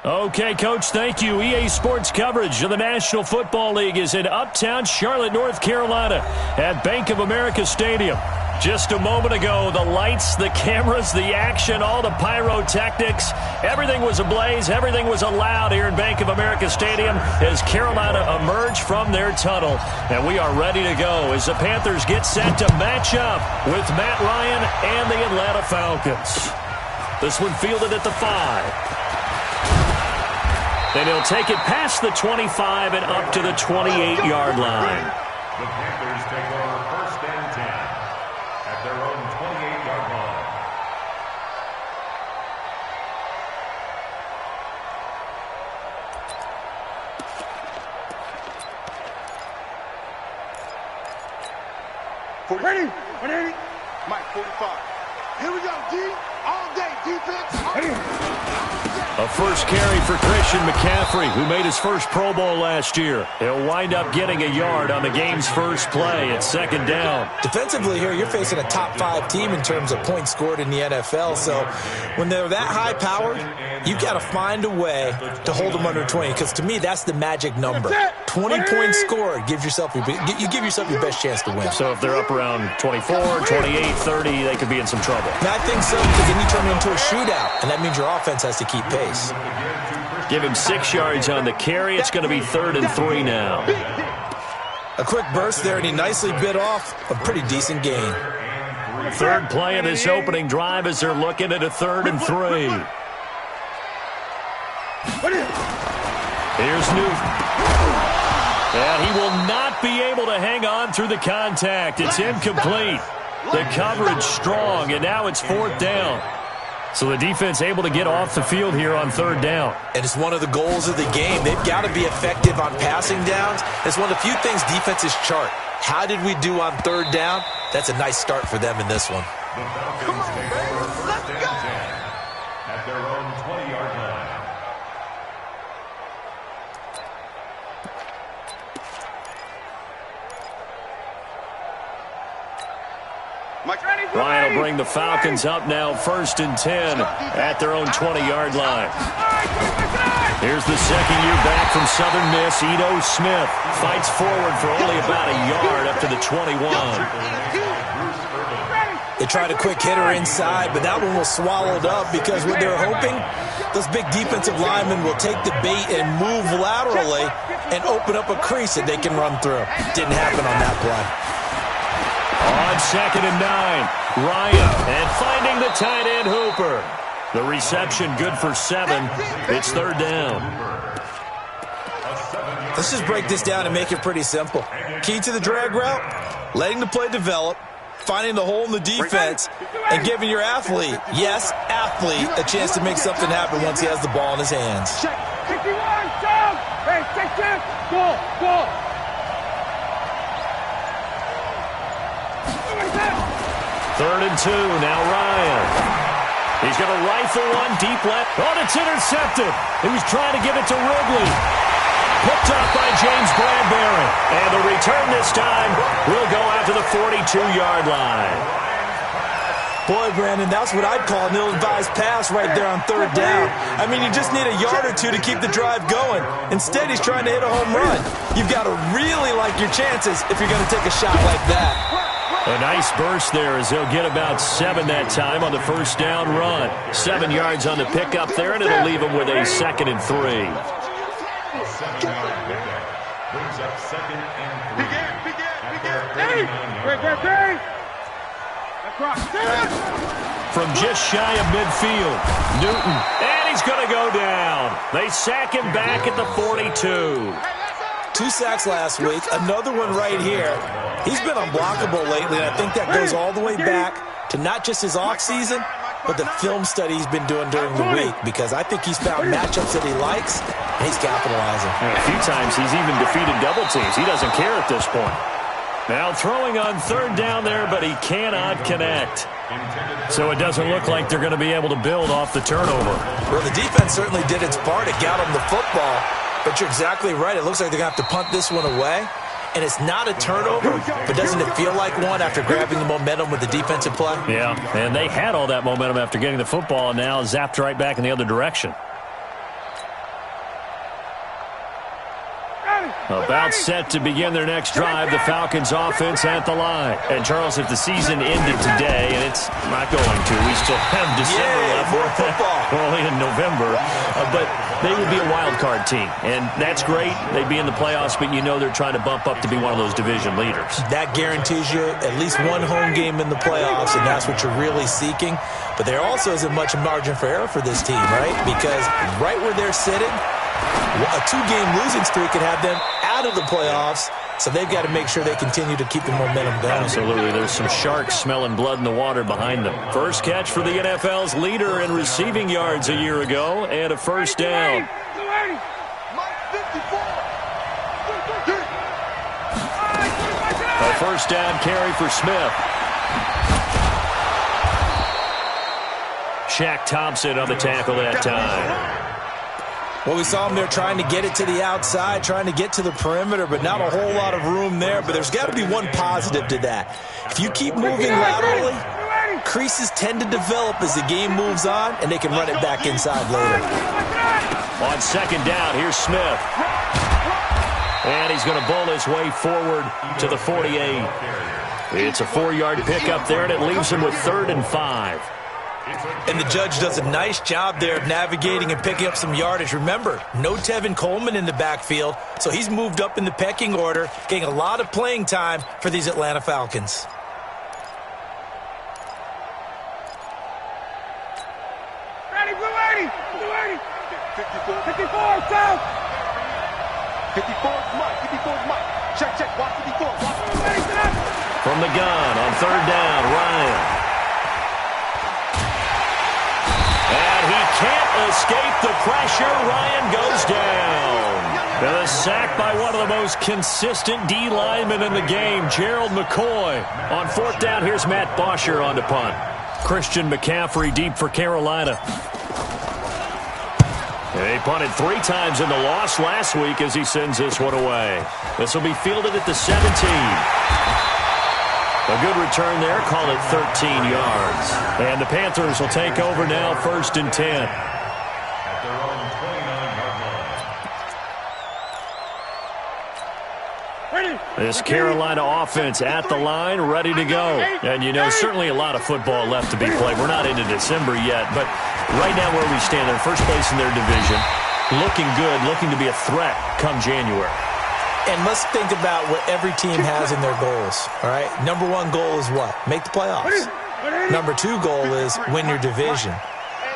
Okay, Coach, thank you. EA Sports coverage of the National Football League is in uptown Charlotte, North Carolina at Bank of America Stadium. Just a moment ago, the lights, the cameras, the action, all the pyrotechnics, everything was ablaze, everything was allowed here in Bank of America Stadium as Carolina emerged from their tunnel. And we are ready to go as the Panthers get set to match up with Matt Ryan and the Atlanta Falcons. This one fielded at the 5. Then he'll take it past the 25 and up to the 28-yard line. The Panthers take over 1st and 10 at their own 28-yard line. Ready? 180. Mike 45. Here we go, D. All day defense. A first carry for Christian McCaffrey, who made his first Pro Bowl last year. He'll wind up getting a yard on the game's first play at 2nd down. Defensively here, you're facing a top 5 team in terms of points scored in the NFL. So when they're that high-powered, you've got to find a way to hold them under 20. Because to me, that's the magic number. 20 points scored gives yourself you give yourself your best chance to win. So if they're up around 24, 28, 30, they could be in some trouble. And I think so, because then you turn it into a shootout, and that means your offense has to keep pace. Give him 6 yards on the carry. It's going to be 3rd and 3 now. A quick burst there, and he nicely bit off a pretty decent gain. Third play of this opening drive as they're looking at a 3rd and 3. Here's Newton. And he will not be able to hang on through the contact. It's incomplete. The coverage strong, and now it's 4th down. So the defense able to get off the field here on 3rd down. And it's one of the goals of the game. They've got to be effective on passing downs. It's one of the few things defenses chart. How did we do on 3rd down? That's a nice start for them in this one. The Falcons take over 1st and 10 at their own 20-yard line. Ryan will bring the Falcons up now 1st and 10 at their own 20-yard line. Here's the second year back from Southern Miss, Ito Smith. Fights forward for only about a yard up to the 21. They tried a quick hitter inside, but that one was swallowed up because what they're hoping, those big defensive linemen will take the bait and move laterally and open up a crease that they can run through. Didn't happen on that play. On 2nd and 9, Ryan, and finding the tight end Hooper. The reception good for 7. It's 3rd down. Let's just break this down and make it pretty simple. Key to the drag route, letting the play develop, finding the hole in the defense, and giving your athlete, yes, athlete, a chance to make something happen once he has the ball in his hands. 61, down. Hey, take this. Go. 3rd and 2, now Ryan. He's going to rifle one deep left. Oh, it's intercepted. He was trying to give it to Ridley. Picked up by James Bradbury. And the return this time will go out to the 42-yard line. Boy, Brandon, that's what I'd call an ill-advised pass right there on 3rd down. I mean, you just need a yard or two to keep the drive going. Instead, he's trying to hit a home run. You've got to really like your chances if you're going to take a shot like that. A nice burst there as they'll get about 7 that time on the 1st down run. 7 yards on the pickup there, and it'll leave them with a 2nd and 3. 7-yard pickup brings up 2nd and 3. From just shy of midfield, Newton, and he's going to go down. They sack him back at the 42. 2 sacks last week, another one right here. He's been unblockable lately, and I think that goes all the way back to not just his offseason, but the film study he's been doing during the week, because I think he's found matchups that he likes, and he's capitalizing. A few times he's even defeated double teams. He doesn't care at this point. Now throwing on 3rd down there, but he cannot connect. So it doesn't look like they're going to be able to build off the turnover. Well, the defense certainly did its part. It got him the football. But you're exactly right. It looks like they're going to have to punt this one away. And it's not a turnover, but doesn't it feel like one after grabbing the momentum with the defensive play? Yeah, and they had all that momentum after getting the football, and now zapped right back in the other direction. About set to begin their next drive, the Falcons offense at the line. And, Charles, if the season ended today, and it's not going to, we still have December left. More football. We're only in November. But they would be a wild card team. And that's great. They'd be in the playoffs, but you know they're trying to bump up to be one of those division leaders. That guarantees you at least one home game in the playoffs, and that's what you're really seeking. But there also isn't much margin for error for this team, right? Because right where they're sitting, a two-game losing streak could have them out of the playoffs, so they've got to make sure they continue to keep the momentum going. Absolutely. There's some sharks smelling blood in the water behind them. First catch for the NFL's leader in receiving yards a year ago, and a first down. A first down carry for Smith. Shaq Thompson on the tackle that time. Well, we saw him there trying to get it to the outside, trying to get to the perimeter, but not a whole lot of room there. But there's got to be one positive to that. If you keep moving laterally, creases tend to develop as the game moves on, and they can run it back inside later. On second down, here's Smith. And he's going to bowl his way forward to the 48. It's a 4-yard pickup there, and it leaves him with 3rd and 5. And the judge does a nice job there of navigating and picking up some yardage. Remember, no Tevin Coleman in the backfield, so he's moved up in the pecking order, getting a lot of playing time for these Atlanta Falcons. Ready, blue 80, blue 80. 54, south. 54 is Mike, 54 is Mike. Check, watch 54, watch 54. From the gun on 3rd down, Ryan. Can't escape the pressure. Ryan goes down. And a sack by one of the most consistent D linemen in the game, Gerald McCoy. On 4th down, here's Matt Bosher on the punt. Christian McCaffrey deep for Carolina. He punted 3 times in the loss last week as he sends this one away. This will be fielded at the 17. A good return there, call it 13 yards. And the Panthers will take over now, 1st and 10. At their own 29-yard line. This Carolina offense at the line, ready to go. And, you know, certainly a lot of football left to be played. We're not into December yet, but right now where we stand, they're first place in their division, looking good, looking to be a threat come January. And let's think about what every team has in their goals, all right? Number 1 goal is what? Make the playoffs. Number 2 goal is win your division.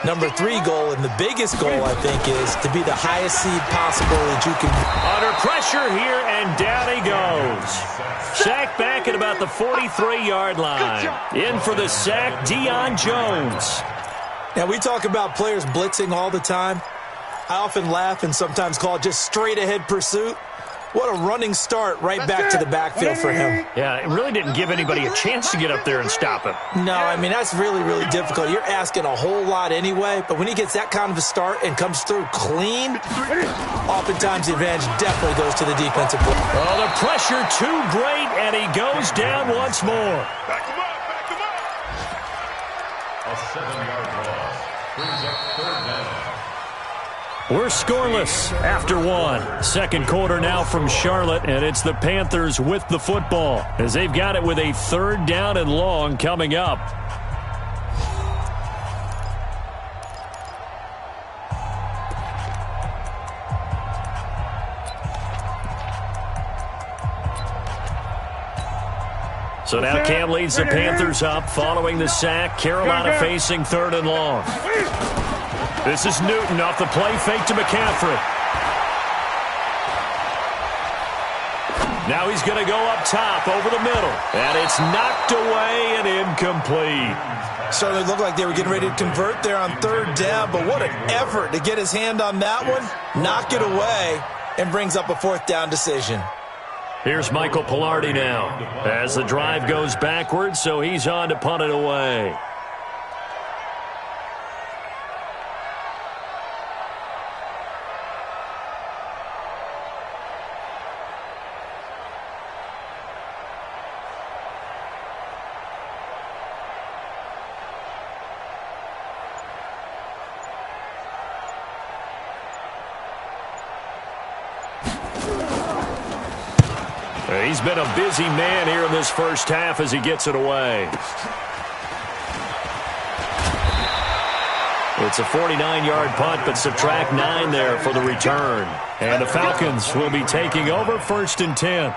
Number 3 goal, and the biggest goal, I think, is to be the highest seed possible that you can. Under pressure here, and down he goes. Sacked back at about the 43-yard line. In for the sack, Deion Jones. Now, we talk about players blitzing all the time. I often laugh and sometimes call it just straight-ahead pursuit. What a running start right back to the backfield for him. Yeah, it really didn't give anybody a chance to get up there and stop him. No, I mean, that's really, really difficult. You're asking a whole lot anyway, but when he gets that kind of a start and comes through clean, oftentimes the advantage definitely goes to the defensive player. Oh, the pressure too great, and he goes down once more. Back him up, back him up. A 7-yard loss brings up 3rd down. We're scoreless after 1. Second quarter now from Charlotte, and it's the Panthers with the football as they've got it with a 3rd down and long coming up. So now Cam leads the Panthers up following the sack. Carolina facing 3rd and long. This is Newton off the play fake to McCaffrey. Now he's going to go up top over the middle. And it's knocked away and incomplete. Certainly looked like they were getting ready to convert there on 3rd down, but what an effort to get his hand on that one, knock it away, and brings up a 4th down decision. Here's Michael Pilardi now as the drive goes backwards, so he's on to punt it away. He's been a busy man here in this first half as he gets it away. It's a 49-yard punt, but subtract 9 there for the return. And the Falcons will be taking over 1st and 10.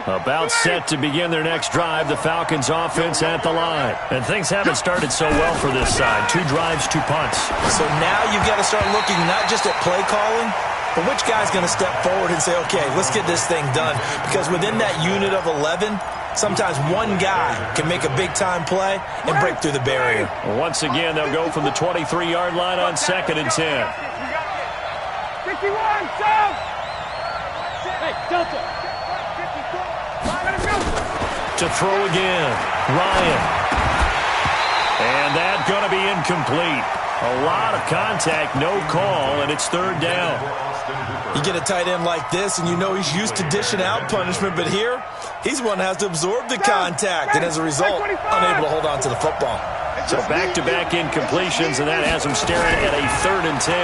About set to begin their next drive, the Falcons offense at the line. And things haven't started so well for this side. 2 drives, 2 punts. So now you've got to start looking not just at play calling, but which guy's going to step forward and say, okay, let's get this thing done. Because within that unit of 11, sometimes one guy can make a big-time play and break through the barrier. Once again, they'll go from the 23-yard line on 2nd and 10. 51, South! Hey, Delta! To throw again, Ryan. And that's going to be incomplete. A lot of contact, no call, and it's 3rd down. You get a tight end like this, and you know he's used to dishing out punishment, but here, he's one that has to absorb the contact, and as a result, unable to hold on to the football. So back-to-back incompletions, and that has him staring at a 3rd and 10.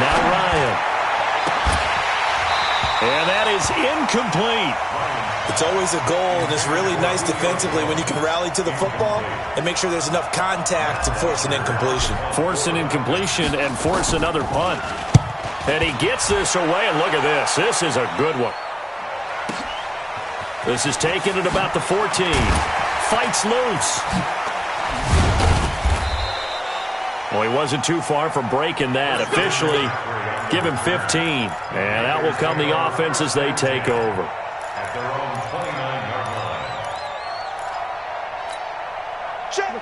Now Ryan. And that is incomplete. It's always a goal, and it's really nice defensively when you can rally to the football and make sure there's enough contact to force an incompletion. Force an incompletion and force another punt. And he gets this away, and look at this. This is a good one. This is taken at about the 14. Fights loose. Well, he wasn't too far from breaking that. Officially, give him 15. And out will come the offense as they take over.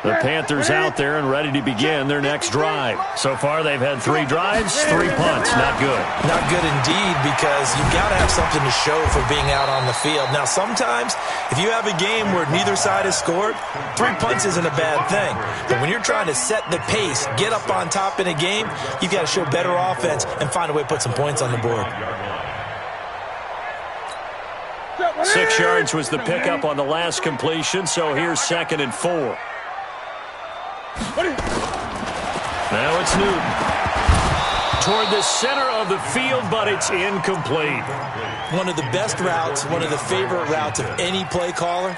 The Panthers out there and ready to begin their next drive. So far, they've had 3 drives, 3 punts. Not good. Not good indeed, because you've got to have something to show for being out on the field. Now, sometimes, if you have a game where neither side has scored, 3 punts isn't a bad thing. But when you're trying to set the pace, get up on top in a game, you've got to show better offense and find a way to put some points on the board. 6 yards was the pickup on the last completion, so here's 2nd and 4. Now it's Newton. Toward the center of the field, but it's incomplete. One of the best routes, one of the favorite routes of any play caller.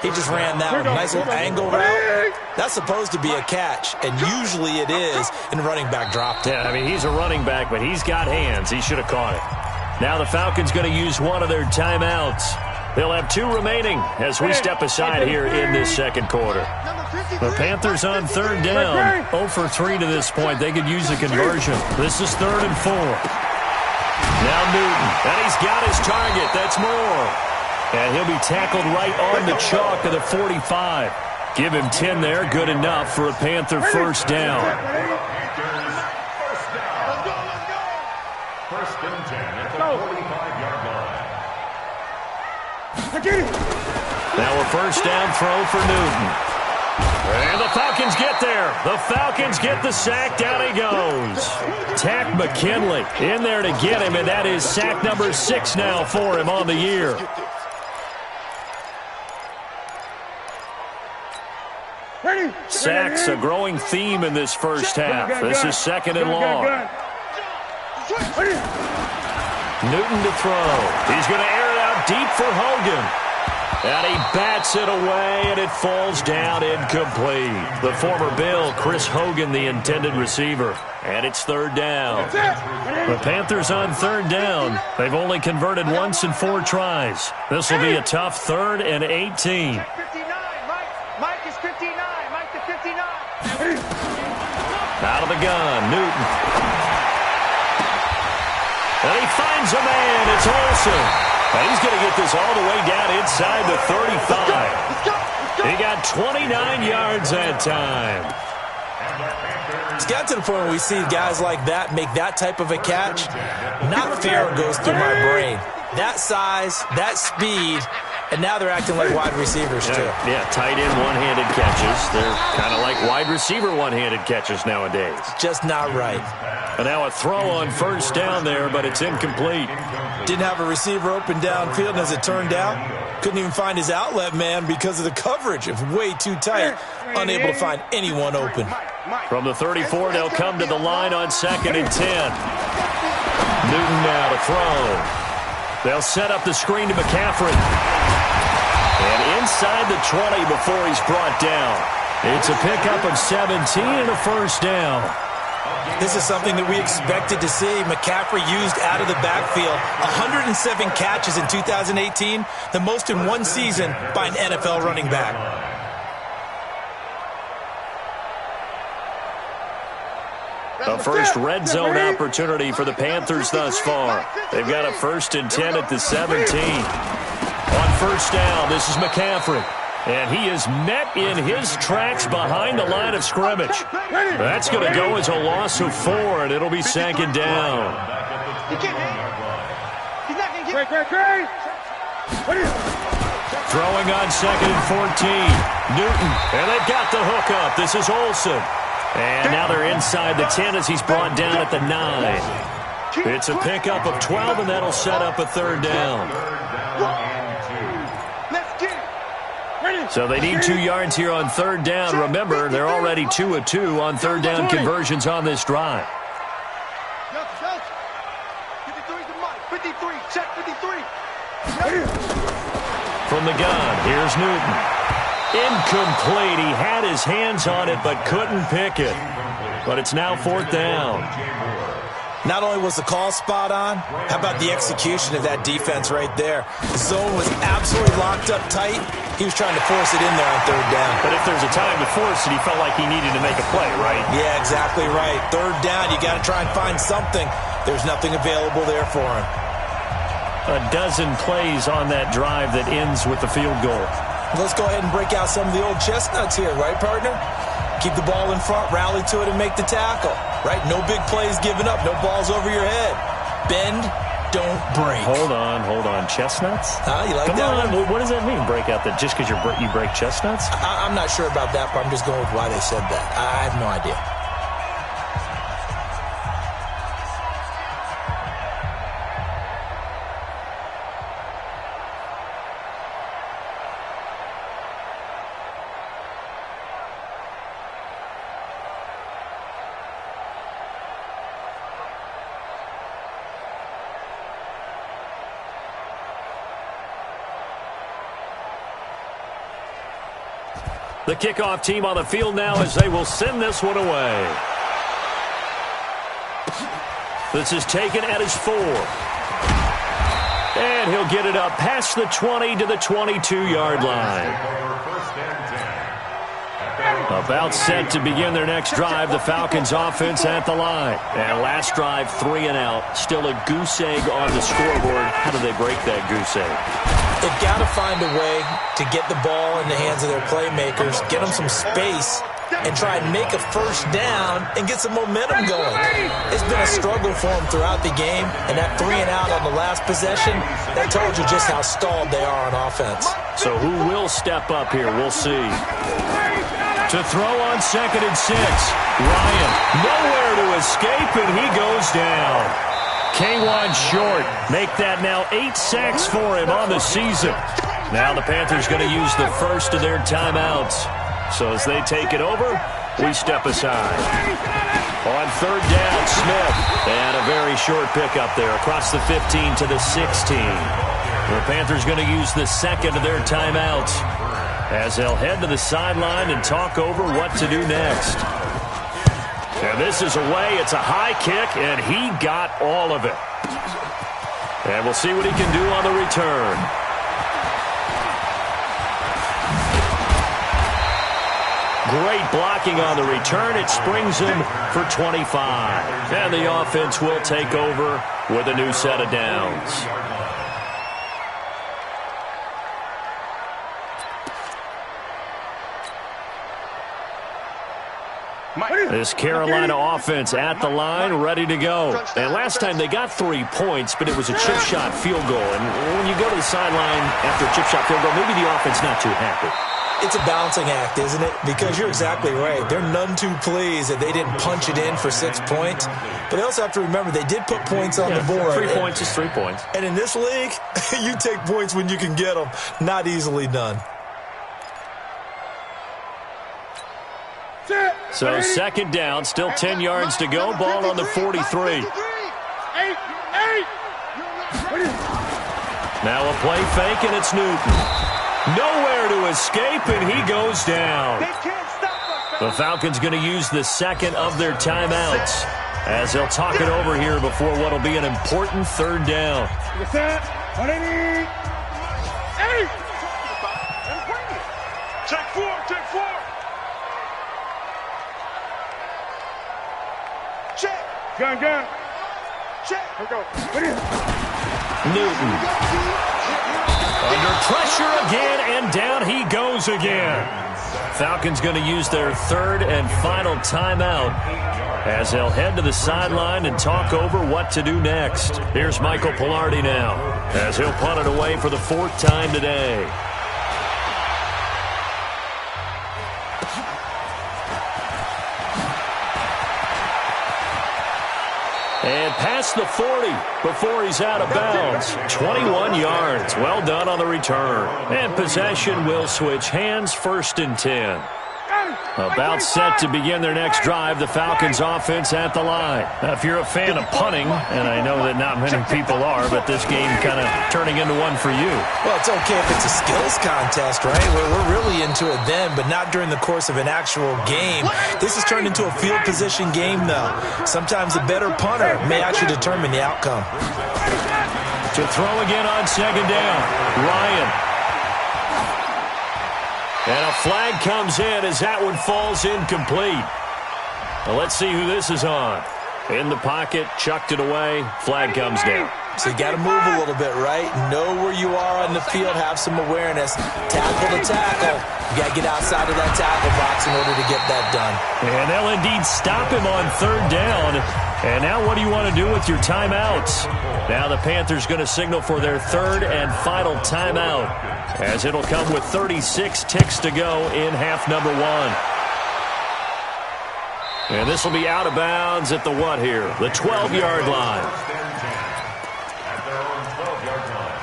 He just ran that one. Nice little angle route. That's supposed to be a catch, and usually it is, and running back dropped it. Yeah, I mean, he's a running back, but he's got hands. He should have caught it. Now the Falcons going to use one of their timeouts. They'll have 2 remaining as we step aside here in this second quarter. The Panthers on 3rd down. 0 for 3 to this point. They could use a conversion. This is 3rd and 4. Now Newton. And he's got his target. That's Moore. And he'll be tackled right on the chalk of the 45. Give him 10 there. Good enough for a Panther first down. First and 10 at the 45-yard line. Now a first down throw for Newton. And the Falcons get there. The Falcons get the sack. Down he goes. Tack McKinley in there to get him, and that is sack number 6 now for him on the year. Sacks a growing theme in this first half. This is 2nd and long. Newton to throw. He's going to air it out deep for Hogan. And he bats it away, and it falls down incomplete. The former Bill, Chris Hogan, the intended receiver. And it's 3rd down. The Panthers on 3rd down. They've only converted once in 4 tries. This will be a tough 3rd and 18. 59. Mike is 59. Mike to 59. Out of the gun, Newton. And he finds a man. It's Olsen. And he's going to get this all the way down inside the 35. He got 29 yards that time. It's got to the point where we see guys like that make that type of a catch. Not fair goes through my brain. That size, that speed, and now they're acting like wide receivers too. Yeah, tight end one-handed catches. They're kind of like wide receiver one-handed catches nowadays. Just not right. And now a throw on first down there, but it's incomplete. Didn't have a receiver open downfield, and as it turned out, Couldn't even find his outlet man because of the coverage. It was way too tight. Unable to find anyone open. From the 34, they'll come to the line on 2nd and 10. Newton now to throw. They'll set up the screen to McCaffrey. And inside the 20 before he's brought down. It's a pickup of 17 and a first down. This is something that we expected to see. McCaffrey used out of the backfield. 107 catches in 2018, the most in one season by an NFL running back. A first red zone opportunity for the Panthers thus far. They've got a 1st and 10 at the 17. On first down, this is McCaffrey. And he is met in his tracks behind the line of scrimmage. That's going to go as a loss of 4, and it'll be 2nd down. Throwing on 2nd and 14. Newton, and they've got the hook up. This is Olsen. And now they're inside the 10 as he's brought down at the 9. It's a pickup of 12, and that'll set up a 3rd down. So they need 2 yards here on 3rd down. Remember, they're already 2 of 2 on 3rd down conversions on this drive. From the gun, here's Newton. Incomplete. He had his hands on it but couldn't pick it. But it's now 4th down. Not only was the call spot on, how about the execution of that defense right there? The zone was absolutely locked up tight. He was trying to force it in there on 3rd down. But if there's a time to force it, he felt like he needed to make a play, right? Yeah, exactly right. 3rd down, you got to try and find something. There's nothing available there for him. A dozen plays on that drive that ends with the field goal. Let's go ahead and break out some of the old chestnuts here, right, partner? Keep the ball in front, rally to it, and make the tackle, right? No big plays given up, no balls over your head. Bend, don't break. Hold on. Chestnuts? You like Come that on. one? What does that mean, break out that just because you break chestnuts? I'm not sure about that, but I'm just going with why they said that. I have no idea. The kickoff team on the field now as they will send this one away. This is taken at his 4. And he'll get it up past the 20 to the 22-yard line. About set to begin their next drive, the Falcons offense at the line. And last drive, 3 and out. Still a goose egg on the scoreboard. How do they break that goose egg? They've got to find a way to get the ball in the hands of their playmakers, get them some space, and try and make a first down and get some momentum going. It's been a struggle for them throughout the game, and that 3 and out on the last possession, that told you just how stalled they are on offense. So who will step up here? We'll see. To throw on 2nd and 6. Ryan, nowhere to escape, and he goes down. K1 short. Make that now 8 sacks for him on the season. Now the Panthers going to use the first of their timeouts. So as they take it over, we step aside. On 3rd down, Smith. And a very short pickup there across the 15 to the 16. The Panthers going to use the second of their timeouts as they'll head to the sideline and talk over what to do next. And this is away. It's a high kick, and he got all of it. And we'll see what he can do on the return. Great blocking on the return. It springs him for 25. And the offense will take over with a new set of downs. This Carolina offense at the line, ready to go. And last time they got 3 points, but it was a chip shot field goal. And when you go to the sideline after a chip shot field goal, maybe the offense not too happy. It's a balancing act, isn't it? Because you're exactly right. They're none too pleased that they didn't punch it in for 6 points. But they also have to remember they did put points on the board. 3 points is 3 points. And in this league, you take points when you can get them. Not easily done. So second down, still 10 yards to go. Ball on the 43. Now a play fake, and it's Newton. Nowhere to escape, and he goes down. The Falcons going to use the second of their timeouts as they'll talk it over here before what will be an important third down. Check four. Check. Gun. Check. Here we go. Newton. Under pressure again, and down he goes again. Falcons going to use their third and final timeout as they'll head to the sideline and talk over what to do next. Here's Michael Pilardi now as he'll punt it away for the 4th time today. And past the 40 before he's out of bounds. 21 yards. Well done on the return. And possession will switch hands, 1st and 10. About set to begin their next drive, the Falcons offense at the line. Now, if you're a fan of punting, and I know that not many people are, but this game kind of turning into one for you. Well, it's okay if it's a skills contest, right? We're really into it then, but not during the course of an actual game. This has turned into a field position game, though. Sometimes the better punter may actually determine the outcome. To throw again on second down, Ryan. And a flag comes in as that one falls incomplete. Well, let's see who this is on. In the pocket, chucked it away, flag comes down. So you got to move a little bit, right? Know where you are on the field, have some awareness. Tackle to tackle. You got to get outside of that tackle box in order to get that done. And they'll indeed stop him on third down. And now what do you want to do with your timeouts? Now the Panthers going to signal for their third and final timeout, as it'll come with 36 ticks to go in half number 1. And this will be out of bounds at the what here? The 12-yard line. At their own 12-yard line.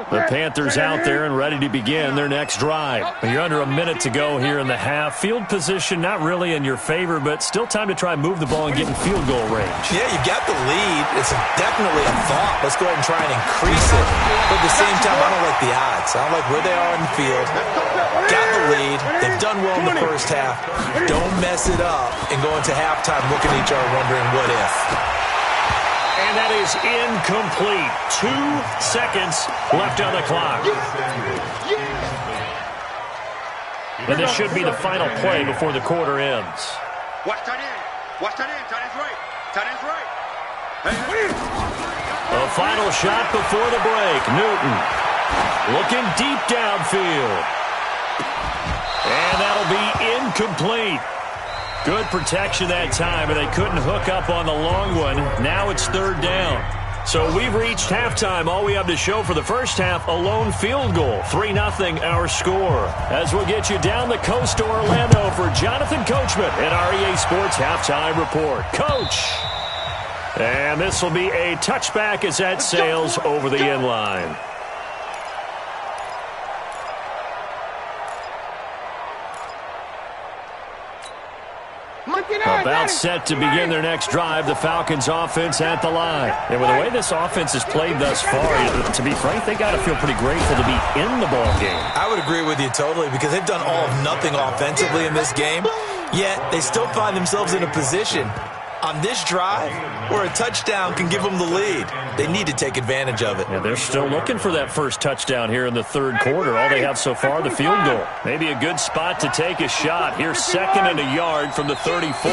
The Panthers out there and ready to begin their next drive. You're under a minute to go here in the half. Field position not really in your favor, but still time to try and move the ball and get in field goal range. Yeah, you got the lead. It's definitely a thought. Let's go ahead and try and increase it. But at the same time, I don't like the odds. I don't like where they are in the field. Got the lead. They've done well in the first half. Don't mess it up and go into halftime looking at each other wondering what if. And that is incomplete. 2 seconds left on the clock. And this should be the final play before the quarter ends. Watch tight end. Watch tight end. Tight end's right. Tight end's right. A final shot before the break. Newton looking deep downfield. And that'll be incomplete. Good protection that time, and they couldn't hook up on the long one. Now it's third down. So we've reached halftime. All we have to show for the first half, a lone field goal. 3-0 our score. As we'll get you down the coast to Orlando for Jonathan Coachman at our EA Sports Halftime Report. Coach! And this will be a touchback as that sails over the end line. About set to begin their next drive, the Falcons offense at the line. And with the way this offense has played thus far, to be frank, they got to feel pretty grateful to be in the ball game. I would agree with you totally, because they've done all of nothing offensively in this game, yet they still find themselves in a position on this drive where a touchdown can give them the lead. They need to take advantage of it. Yeah, they're still looking for that first touchdown here in the third quarter. All they have so far, the field goal. Maybe a good spot to take a shot. Here's 2nd and a yard from the 34.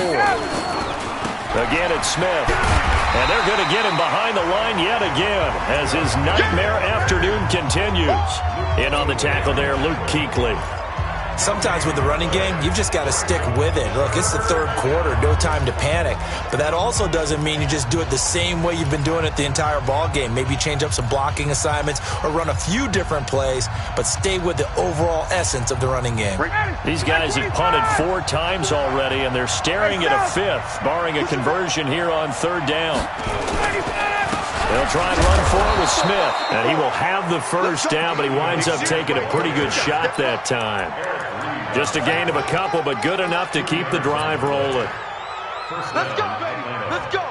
Again, it's Smith. And they're going to get him behind the line yet again as his nightmare afternoon continues. In on the tackle there, Luke Kuechly. Sometimes with the running game, you've just got to stick with it. Look, it's the third quarter, no time to panic. But that also doesn't mean you just do it the same way you've been doing it the entire ball game. Maybe change up some blocking assignments or run a few different plays, but stay with the overall essence of the running game. These guys have punted 4 times already, and they're staring at a 5th, barring a conversion here on third down. They'll try and run forward with Smith, and he will have the first down, but he winds up taking a pretty good shot that time. Just a gain of a couple, but good enough to keep the drive rolling. Let's go, baby. Let's go.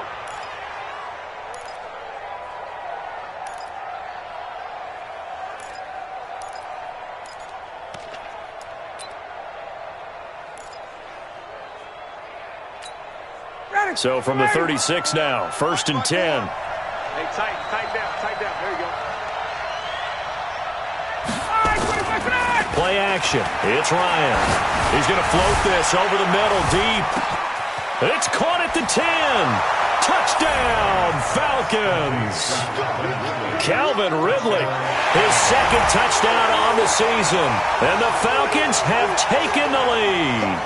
So from the 36 now, 1st and 10. Hey, tighten down. There you go. Play action. It's Ryan. He's going to float this over the middle deep. It's caught at the 10. Touchdown, Falcons. Calvin Ridley, his 2nd touchdown on the season. And the Falcons have taken the lead.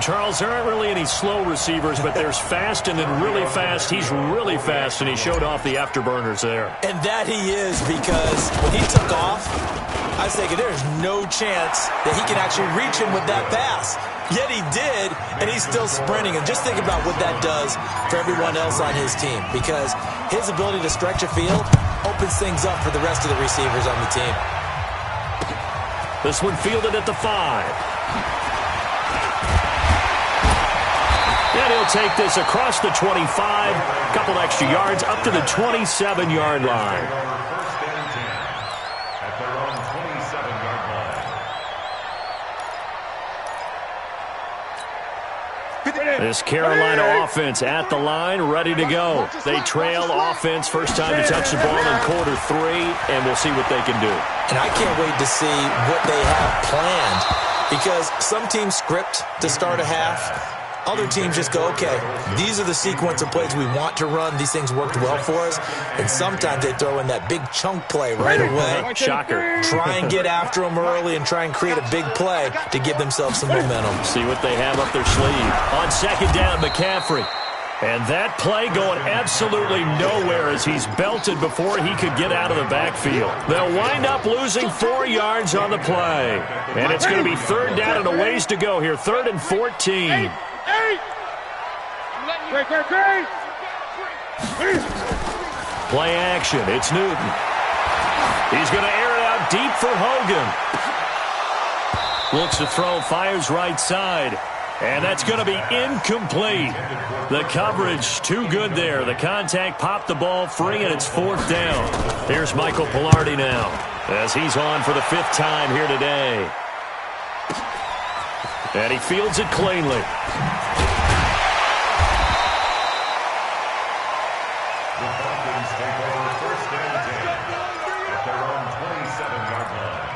Charles, there aren't really any slow receivers, but there's fast and then really fast. He's really fast, and he showed off the afterburners there. And that he is, because when he took off, I was thinking there's no chance that he can actually reach him with that pass. Yet he did, and he's still sprinting. And just think about what that does for everyone else on his team, because his ability to stretch a field opens things up for the rest of the receivers on the team. This one fielded at the 5. And he'll take this across the 25, a couple extra yards up to the 27-yard line. First and 10 at their own 27-yard line. This Carolina offense at the line, ready to go. They trail offense, first time to touch the ball in quarter 3, and we'll see what they can do. And I can't wait to see what they have planned, because some teams script to start a half. Other teams just go, okay, these are the sequence of plays we want to run. These things worked well for us. And sometimes they throw in that big chunk play right away. Shocker. Try and get after them early and try and create a big play to give themselves some momentum. See what they have up their sleeve. On 2nd down, McCaffrey. And that play going absolutely nowhere as he's belted before he could get out of the backfield. They'll wind up losing 4 yards on the play. And it's going to be 3rd down and a ways to go here. 3rd and 14. Play action. It's Newton. He's going to air it out deep for Hogan. Looks to throw, fires right side. And that's going to be incomplete. The coverage too good there. The contact popped the ball free, and it's 4th down. Here's Michael Pilardi now as he's on for the 5th time here today. And he fields it cleanly. The Falcons take over 1st and 10 at their own 27-yard line.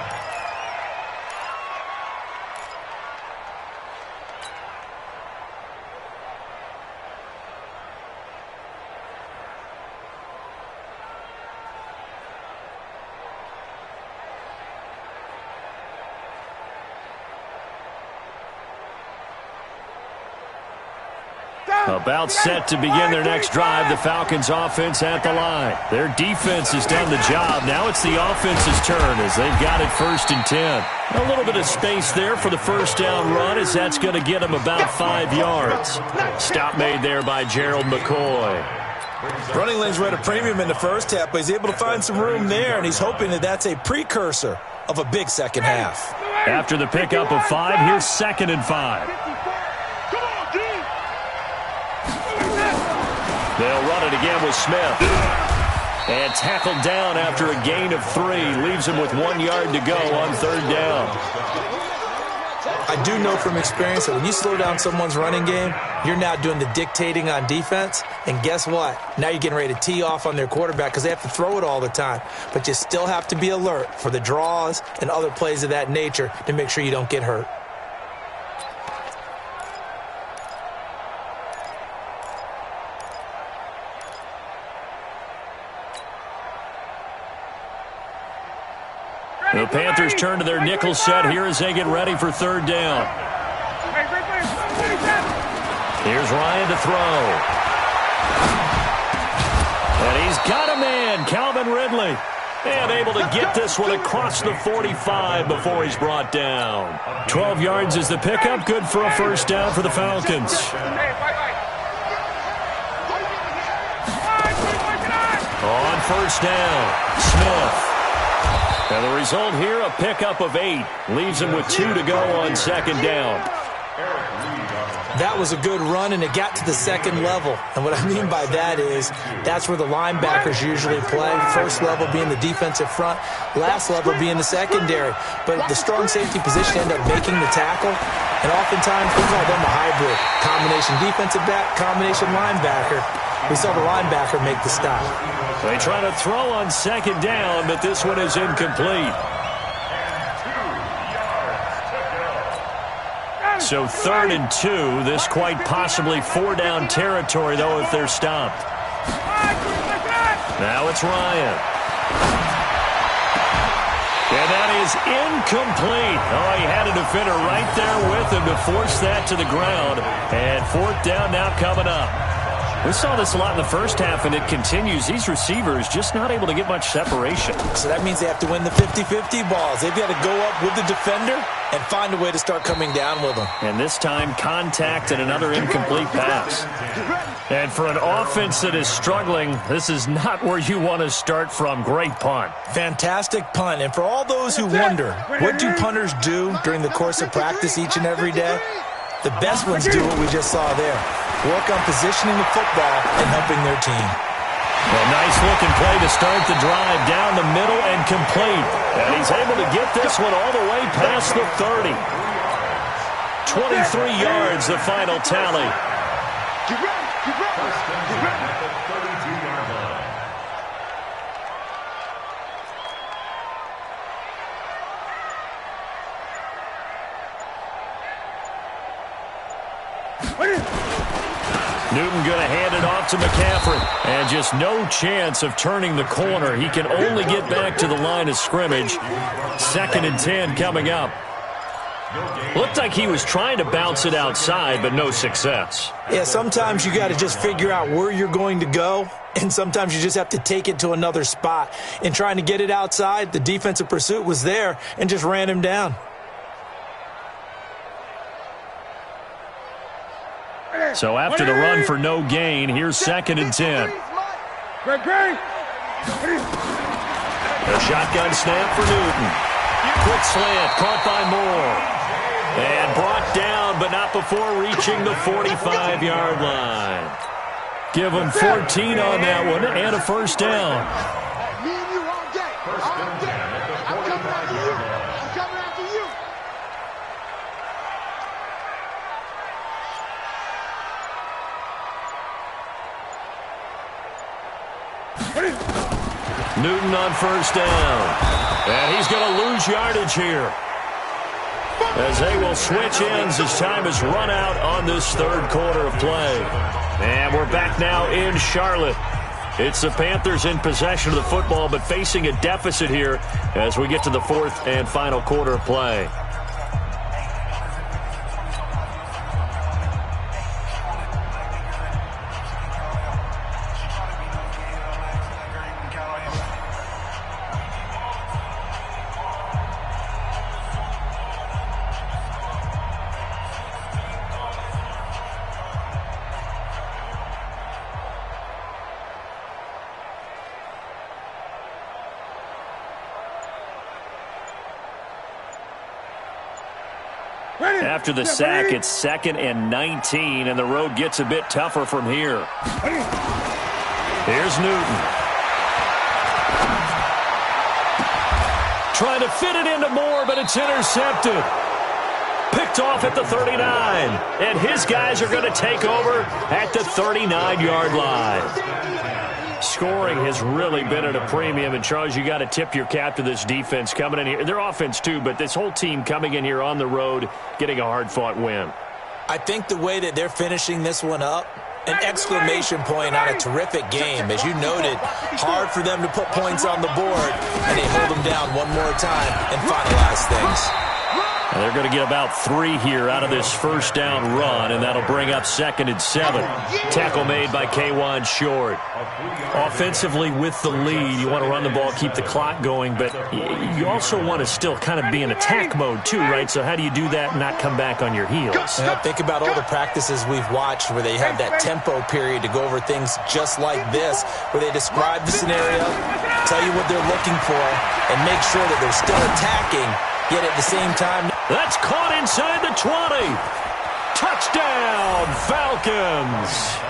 About set to begin their next drive, the Falcons offense at the line. Their defense has done the job. Now it's the offense's turn as they've got it 1st and 10. A little bit of space there for the first down run as that's going to get them about 5 yards. Stop made there by Gerald McCoy. Running lanes were at a premium in the first half, but he's able to find some room there, and he's hoping that that's a precursor of a big second half. After the pickup of 5, here's 2nd and 5. They'll run it again with Smith. And tackled down after a gain of 3. Leaves him with 1 yard to go on 3rd down. I do know from experience that when you slow down someone's running game, you're now doing the dictating on defense. And guess what? Now you're getting ready to tee off on their quarterback because they have to throw it all the time. But you still have to be alert for the draws and other plays of that nature to make sure you don't get hurt. The Panthers turn to their nickel set here as they get ready for third down. Here's Ryan to throw. And he's got a man, Calvin Ridley. And able to get this one across the 45 before he's brought down. 12 yards is the pickup. Good for a first down for the Falcons. On first down, Smith. And the result here, a pickup of 8. Leaves him with 2 to go on second down. That was a good run, and it got to the second level. And what I mean by that is that's where the linebackers usually play. First level being the defensive front, last level being the secondary. But the strong safety position ended up making the tackle. And oftentimes, we call them a hybrid. Combination defensive back, combination linebacker. We saw the linebacker make the stop. They try to throw on second down, but this one is incomplete. So 3rd and 2. This quite possibly 4-down territory, though, if they're stopped. Now it's Ryan. And that is incomplete. Oh, he had a defender right there with him to force that to the ground. And 4th down now coming up. We saw this a lot in the first half, and it continues. These receivers just not able to get much separation. So that means they have to win the 50-50 balls. They've got to go up with the defender and find a way to start coming down with them. And this time, contact and another incomplete pass. And for an offense that is struggling, this is not where you want to start from. Great punt. Fantastic punt. And for all those who wonder, what do punters do during the course of practice each and every day? The best ones do what we just saw there. Work on positioning the football and helping their team. A nice-looking play to start the drive down the middle and complete. And he's able to get this one all the way past the 30. 23 yards, the final tally. Get ready, get ready, get ready. At the 32-yard line. Newton going to hand it off to McCaffrey. And just no chance of turning the corner. He can only get back to the line of scrimmage. 2nd and 10 coming up. Looked like he was trying to bounce it outside, but no success. Yeah, sometimes you got to just figure out where you're going to go, and sometimes you just have to take it to another spot. In trying to get it outside, the defensive pursuit was there and just ran him down. So after the run for no gain, here's 2nd and 10. A shotgun snap for Newton. Quick slant, caught by Moore. And brought down, but not before reaching the 45-yard line. Give him 14 on that one and a first down. Me and you all day. All day. I'm coming after you. I'm coming after you. Newton on first down. And he's going to lose yardage here, as they will switch ends as time has run out on this 3rd quarter of play. And we're back now in Charlotte. It's the Panthers in possession of the football, but facing a deficit here as we get to the 4th and final quarter of play. After the sack, it's 2nd and 19, and the road gets a bit tougher from here. Here's Newton. Trying to fit it into Moore, but it's intercepted. Picked off at the 39, and his guys are going to take over at the 39-yard line. Scoring has really been at a premium, and Charles, you got to tip your cap to this defense coming in here. Their offense too, but this whole team coming in here on the road, getting a hard-fought win. I think the way that they're finishing this one up an exclamation point on a terrific game. As you noted, hard for them to put points on the board, and they hold them down one more time and finalize things. And they're going to get about 3 here out of this first down run, and that'll bring up 2nd and 7. Tackle made by K'Wan Short. Offensively with the lead, you want to run the ball, keep the clock going, but you also want to still kind of be in attack mode too, right? So how do you do that and not come back on your heels? Yeah, think about all the practices we've watched where they have that tempo period to go over things just like this, where they describe the scenario, tell you what they're looking for, and make sure that they're still attacking, yet at the same time. That's caught inside the 20. Touchdown, Falcons.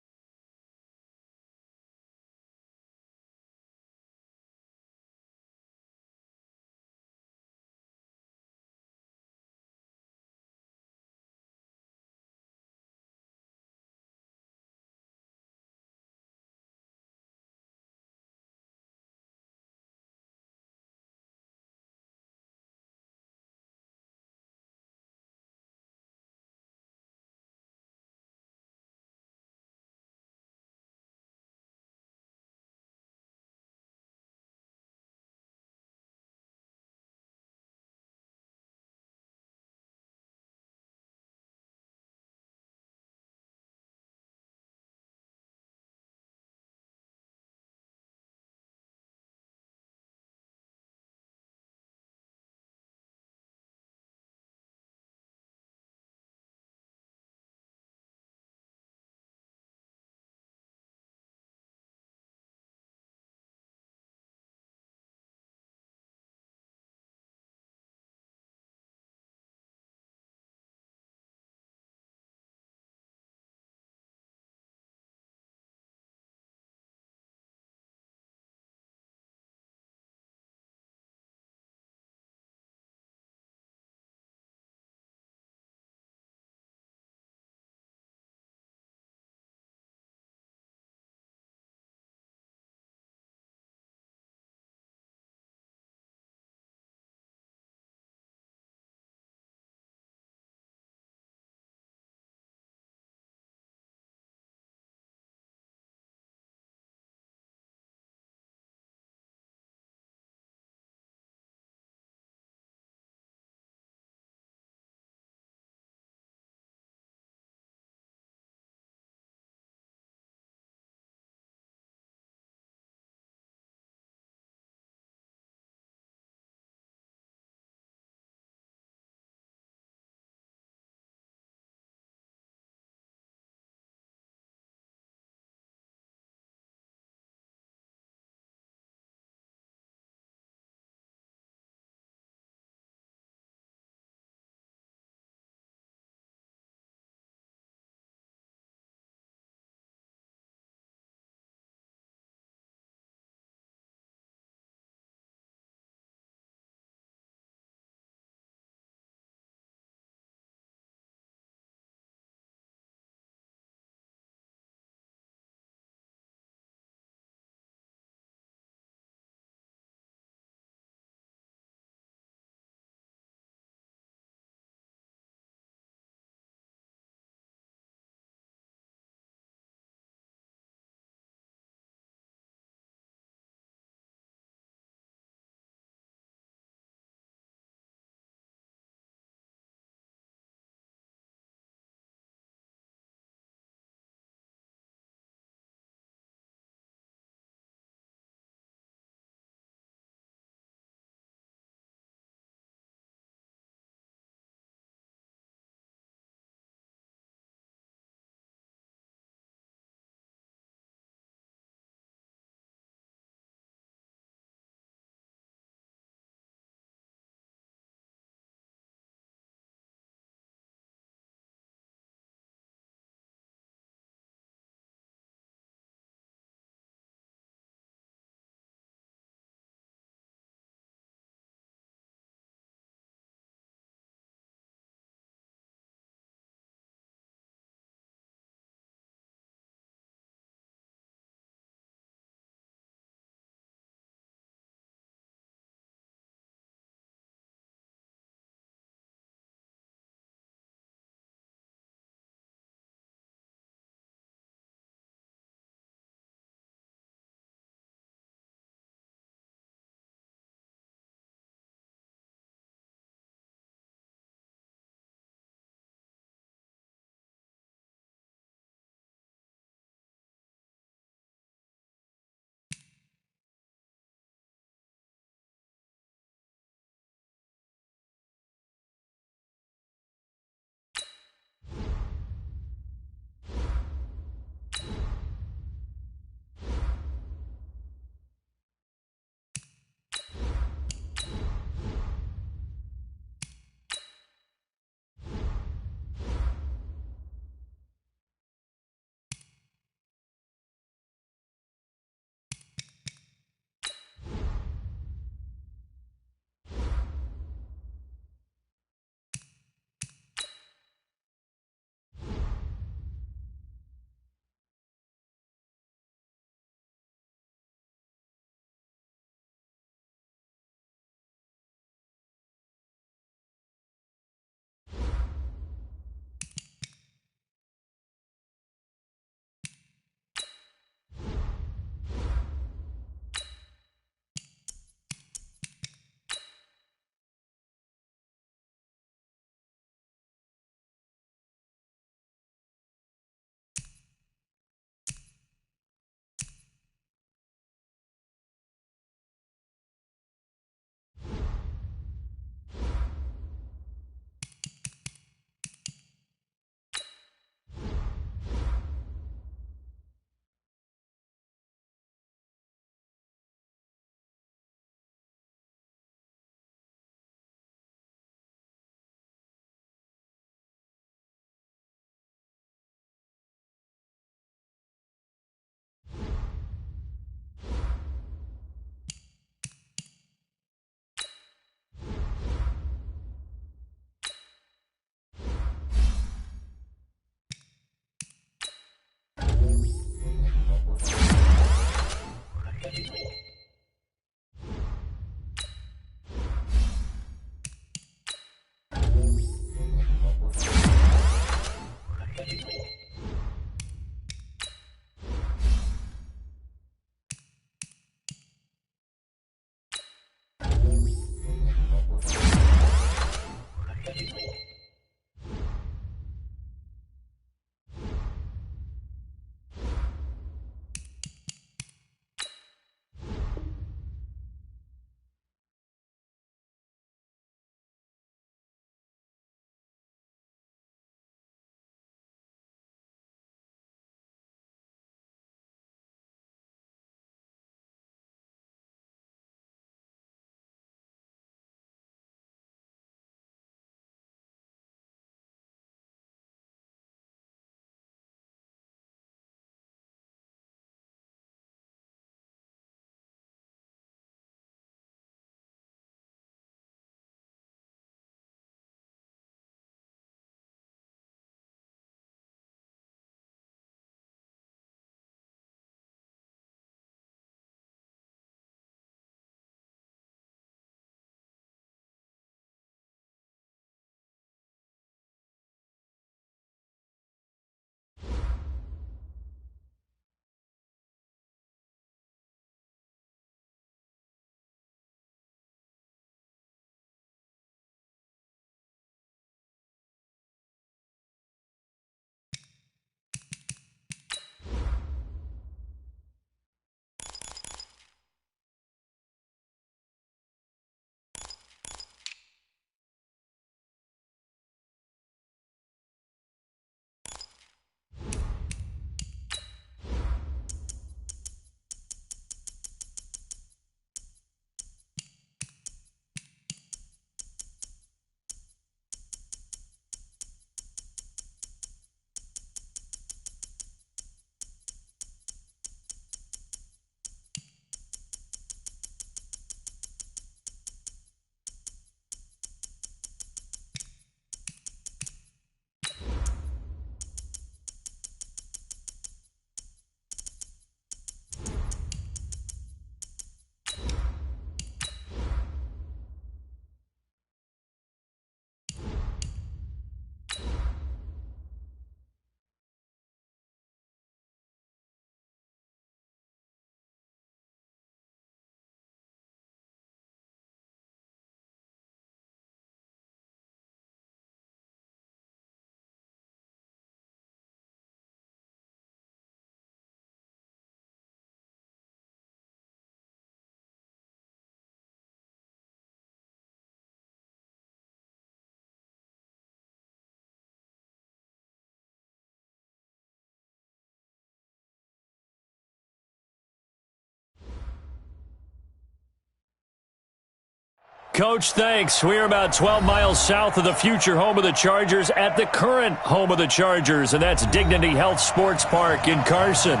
Coach, thanks. We're about 12 miles south of the future home of the Chargers at the current home of the Chargers, and that's Dignity Health Sports Park in Carson.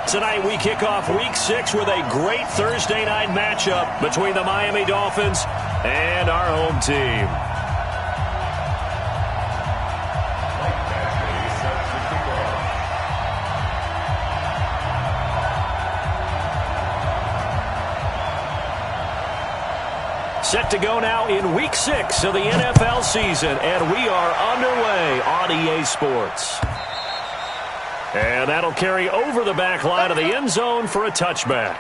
Tonight we kick off Week 6 with a great Thursday night matchup between the Miami Dolphins and our home team. Set to go now in Week 6 of the NFL season, and we are underway on EA Sports. And that'll carry over the back line of the end zone for a touchback.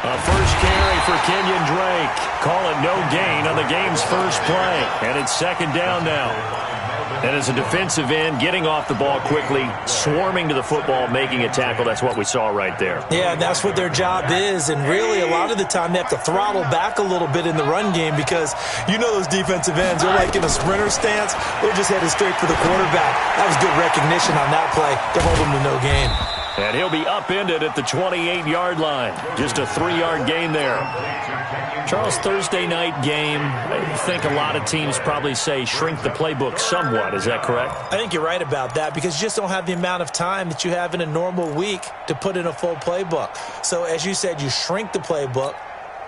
A first carry for Kenyon Drake. Call it no gain on the game's first play. And it's second down now. And as a defensive end, getting off the ball quickly, swarming to the football, making a tackle, that's what we saw right there. Yeah, that's what their job is. And really, a lot of the time, they have to throttle back a little bit in the run game because you know those defensive ends, they're like in a sprinter stance. They're just headed straight for the quarterback. That was good recognition on that play to hold them to no gain. And he'll be upended at the 28-yard line. Just a 3-yard gain there. Charles, Thursday night game, I think a lot of teams probably say shrink the playbook somewhat. Is that correct? I think you're right about that because you just don't have the amount of time that you have in a normal week to put in a full playbook. So as you said, you shrink the playbook,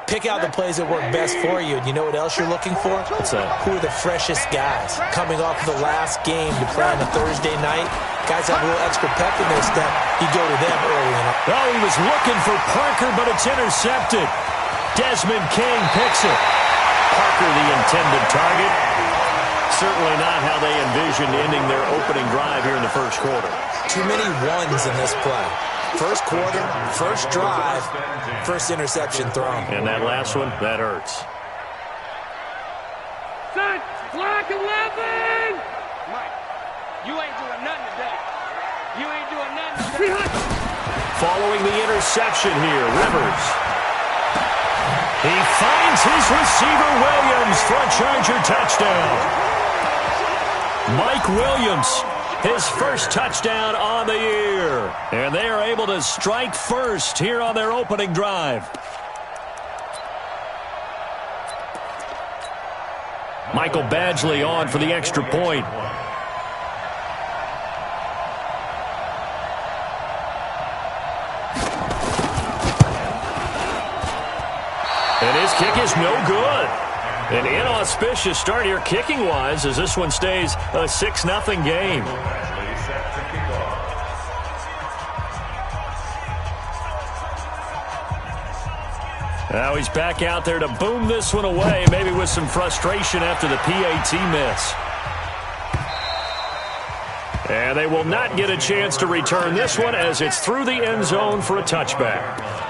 pick out the plays that work best for you. And you know what else you're looking for? What's that? Who are the freshest guys coming off the last game to play on a Thursday night? Guys have a little extra pep in their step. You go to them early on. Oh, he was looking for Parker, but it's intercepted. Desmond King picks it. Parker, the intended target. Certainly not how they envisioned ending their opening drive here in the first quarter. Too many ones in this play. First quarter, first drive, first interception thrown. And that last one, that hurts. Son, clock 11! Mike, you ain't doing nothing today. You ain't doing nothing today. Following the interception here, Rivers. He finds his receiver, Williams, for a Charger touchdown. Mike Williams, his first touchdown on the year. And they are able to strike first here on their opening drive. Michael Badgley on for the extra point. And his kick is no good. An inauspicious start here kicking-wise as this one stays a 6-0 game. Now he's back out there to boom this one away, maybe with some frustration after the PAT miss. And they will not get a chance to return this one as it's through the end zone for a touchback.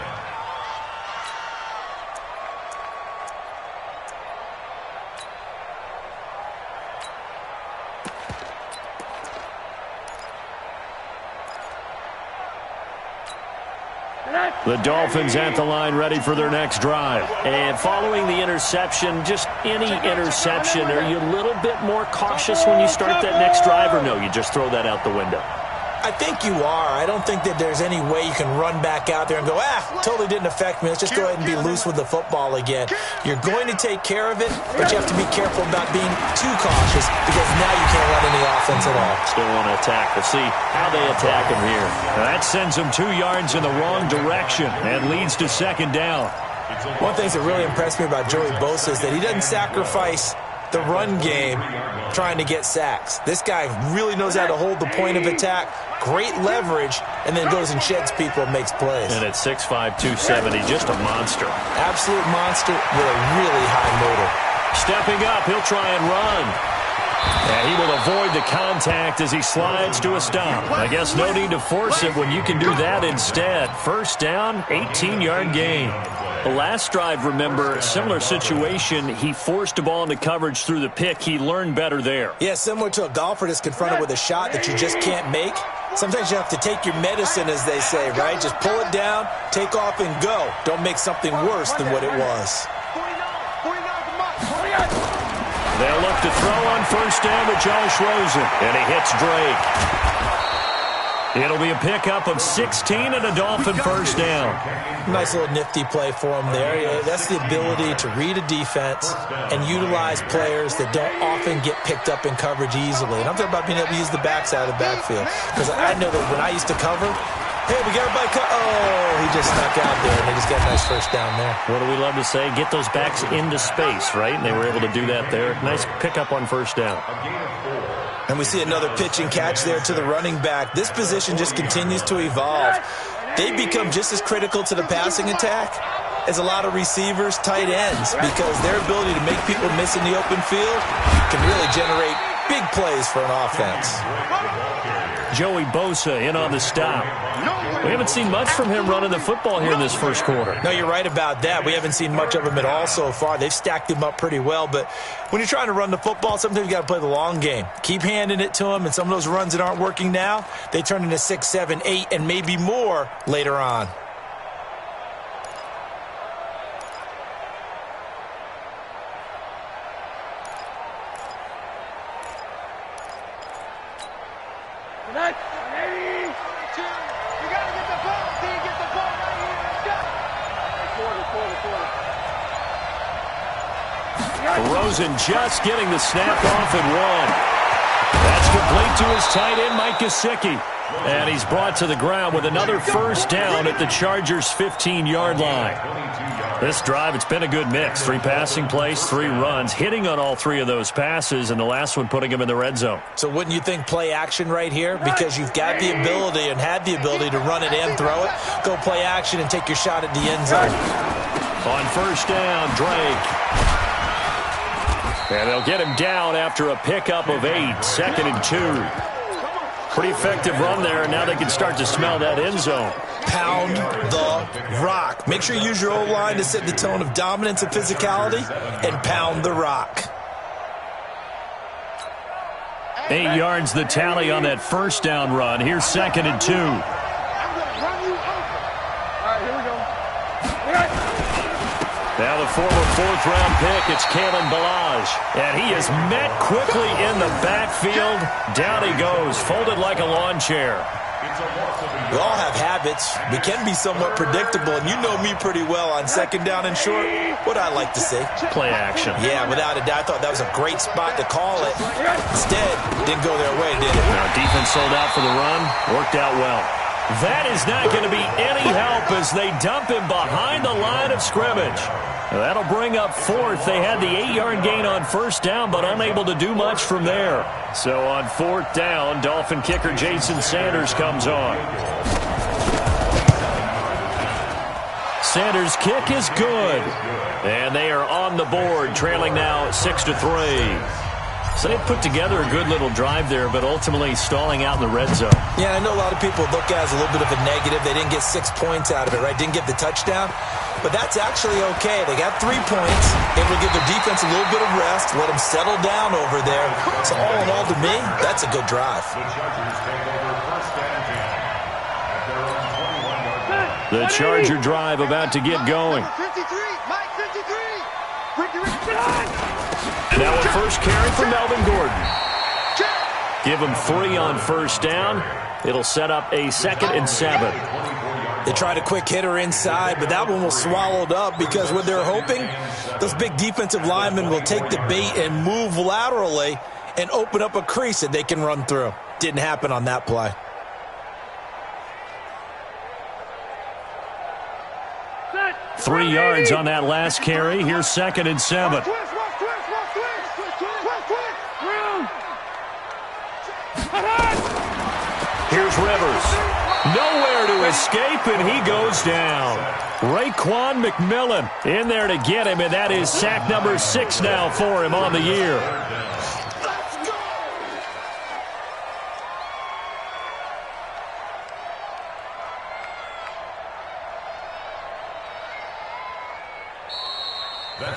The Dolphins at the line ready for their next drive. And following the interception, just any interception, are you a little bit more cautious when you start that next drive, or no, you just throw that out the window? I think you are. I don't think that there's any way you can run back out there and go, totally didn't affect me. Let's just go ahead and be loose with the football again. You're going to take care of it, but you have to be careful about being too cautious because now you can't run any offense at all. Still want to attack. We'll see how they attack him here. Now that sends him 2 yards in the wrong direction and leads to second down. One thing that really impressed me about Joey Bosa is that he doesn't sacrifice the run game trying to get sacks. This guy really knows how to hold the point of attack, great leverage, and then goes and sheds people and makes plays. And at 6'5", 270, just a monster. Absolute monster with a really high motor. Stepping up, he'll try and run. And he will avoid the contact as he slides to a stop. I guess no need to force it when you can do that instead. First down, 18-yard gain. The last drive, remember, similar situation. He forced a ball into coverage through the pick. He learned better there. Yeah, similar to a golfer that's confronted with a shot that you just can't make. Sometimes you have to take your medicine, as they say, right? Just pull it down, take off, and go. Don't make something worse than what it was. They'll look to throw on first down with Josh Rosen, and he hits Drake. It'll be a pickup of 16 and a Dolphin first down. Nice little nifty play for him there. Yeah, that's the ability to read a defense and utilize players that don't often get picked up in coverage easily. And I'm talking about being able to use the backside of the backfield. Because I know that when I used to cover, hey, we got everybody cut. Oh, he just snuck out there, and they just got a nice first down there. What do we love to say? Get those backs into space, right? And they were able to do that there. Nice pickup on first down. And we see another pitch and catch there to the running back. This position just continues to evolve. They become just as critical to the passing attack as a lot of receivers, tight ends, because their ability to make people miss in the open field can really generate big plays for an offense. Joey Bosa in on the stop. We haven't seen much from him running the football here in this first quarter. No, you're right about that. We haven't seen much of him at all so far. They've stacked him up pretty well, but when you're trying to run the football, sometimes you got to play the long game. Keep handing it to him, and some of those runs that aren't working now, they turn into 6, 7, 8, and maybe more later on. Rosen just getting the snap off at one. That's complete to his tight end, Mike Gesicki. And he's brought to the ground with another first down at the Chargers' 15-yard line. This drive, it's been a good mix. 3 passing plays, 3 runs, hitting on all 3 of those passes, and the last one putting him in the red zone. So wouldn't you think play action right here? Because you've got the ability and had the ability to run it and throw it. Go play action and take your shot at the end zone. On first down, Drake. And they'll get him down after a pickup of 8, 2nd and 2. Pretty effective run there, and now they can start to smell that end zone. Pound the rock. Make sure you use your O-line to set the tone of dominance and physicality, and pound the rock. 8 yards the tally on that first down run. Here's 2nd and 2. I'm going to run you over. All right, here we go. Now the former 4th-round pick, it's Kalen Ballage. And he is met quickly in the backfield. Down he goes, folded like a lawn chair. We all have habits. We can be somewhat predictable, and you know me pretty well on 2nd down and short. What I like to see. Play action. Yeah, without a doubt. I thought that was a great spot to call it. Instead, didn't go their way, did it? Now defense sold out for the run. Worked out well. That is not going to be any help as they dump him behind the line of scrimmage. That'll bring up 4th. They had the 8-yard gain on first down, but unable to do much from there. So on 4th down, Dolphin kicker Jason Sanders comes on. Sanders' kick is good. And they are on the board, trailing now 6-3. So they put together a good little drive there, but ultimately stalling out in the red zone. Yeah, I know a lot of people look at it as a little bit of a negative. They didn't get 6 points out of it, right? Didn't get the touchdown. But that's actually okay. They got 3 points. Able to give their defense a little bit of rest, let them settle down over there. So all in all, to me, that's a good drive. The Charger drive about to get going. 53, Mike 53. Now a first carry for Melvin Gordon. Give him 3 on first down. It'll set up a 2nd and 7. They tried a quick hitter inside, but that one was swallowed up because what they're hoping, those big defensive linemen will take the bait and move laterally and open up a crease that they can run through. Didn't happen on that play. Three yards on that last carry. Here's 2nd and 7. Here's Rivers. Nowhere to escape, and he goes down. Raekwon McMillan in there to get him, and that is sack number 6 now for him on the year.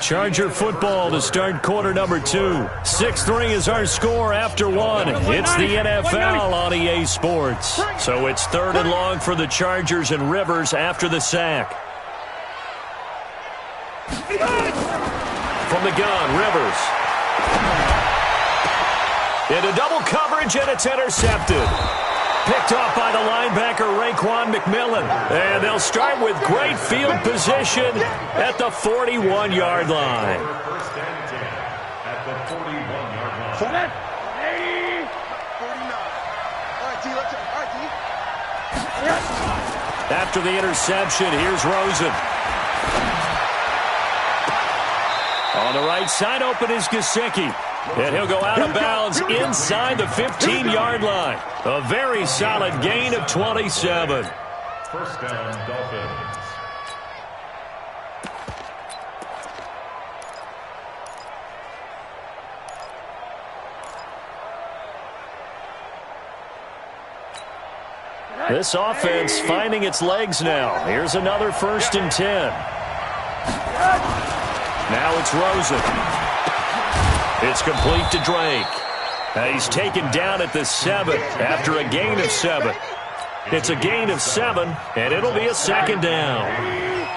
Charger football to start quarter number 2. 6-3 is our score after 1. It's the NFL on EA Sports. So it's 3rd and long for the Chargers and Rivers after the sack. From the gun, Rivers. Into double coverage, and it's intercepted. Picked off by the linebacker, Raekwon McMillan. And they'll start with great field position at the 41-yard line. First and 10 at the 41-yard line. 49. All right, D, let's go. All right, D. After the interception, here's Rosen. On the right side, open is Gesicki. And he'll go out of bounds inside the 15-yard line. A very solid gain of 27. First down, Dolphins. This offense finding its legs now. Here's another 1st and 10. Now it's Rosen. It's complete to Drake. He's taken down at the 7 after a gain of 7. It's a gain of 7, and it'll be a 2nd down.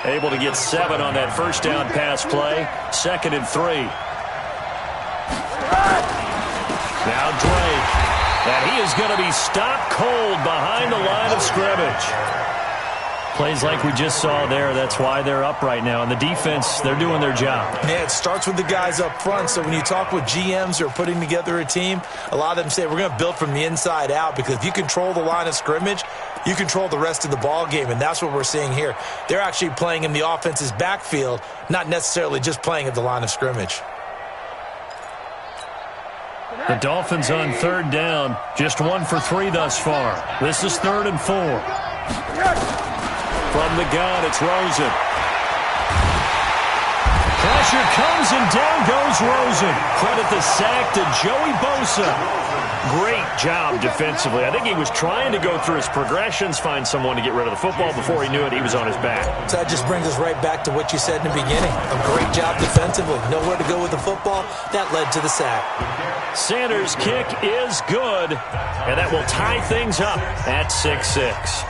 Able to get 7 on that 1st down pass play. 2nd and 3. Now Drake. And he is going to be stopped cold behind the line of scrimmage. Plays like we just saw there. That's why they're up right now. And the defense, they're doing their job. Yeah, it starts with the guys up front. So when you talk with GMs who are putting together a team, a lot of them say we're going to build from the inside out, because if you control the line of scrimmage, you control the rest of the ball game. And that's what we're seeing here. They're actually playing in the offense's backfield, not necessarily just playing at the line of scrimmage. The Dolphins on 3rd down. Just 1 for 3 thus far. This is 3rd and 4. From the gun, it's Rosen. Pressure comes, and down goes Rosen. Credit the sack to Joey Bosa. Great job defensively. I think he was trying to go through his progressions, find someone to get rid of the football. Before he knew it, he was on his back. So that just brings us right back to what you said in the beginning. A great job defensively. Nowhere to go with the football. That led to the sack. Sanders' kick is good, and that will tie things up at 6-6.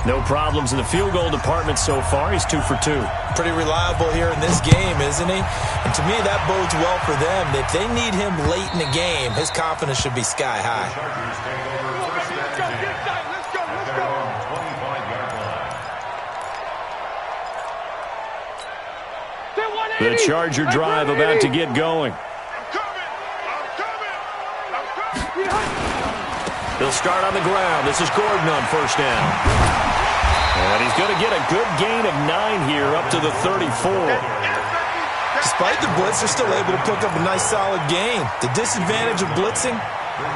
No problems in the field goal department so far. He's 2 for 2. Pretty reliable here in this game, isn't he? And to me, that bodes well for them. If they need him late in the game, his confidence should be sky high. The Charger drive about to get going. They'll start on the ground. This is Gordon on 1st down. And he's going to get a good gain of 9 here up to the 34. Despite the blitz, they're still able to pick up a nice solid gain. The disadvantage of blitzing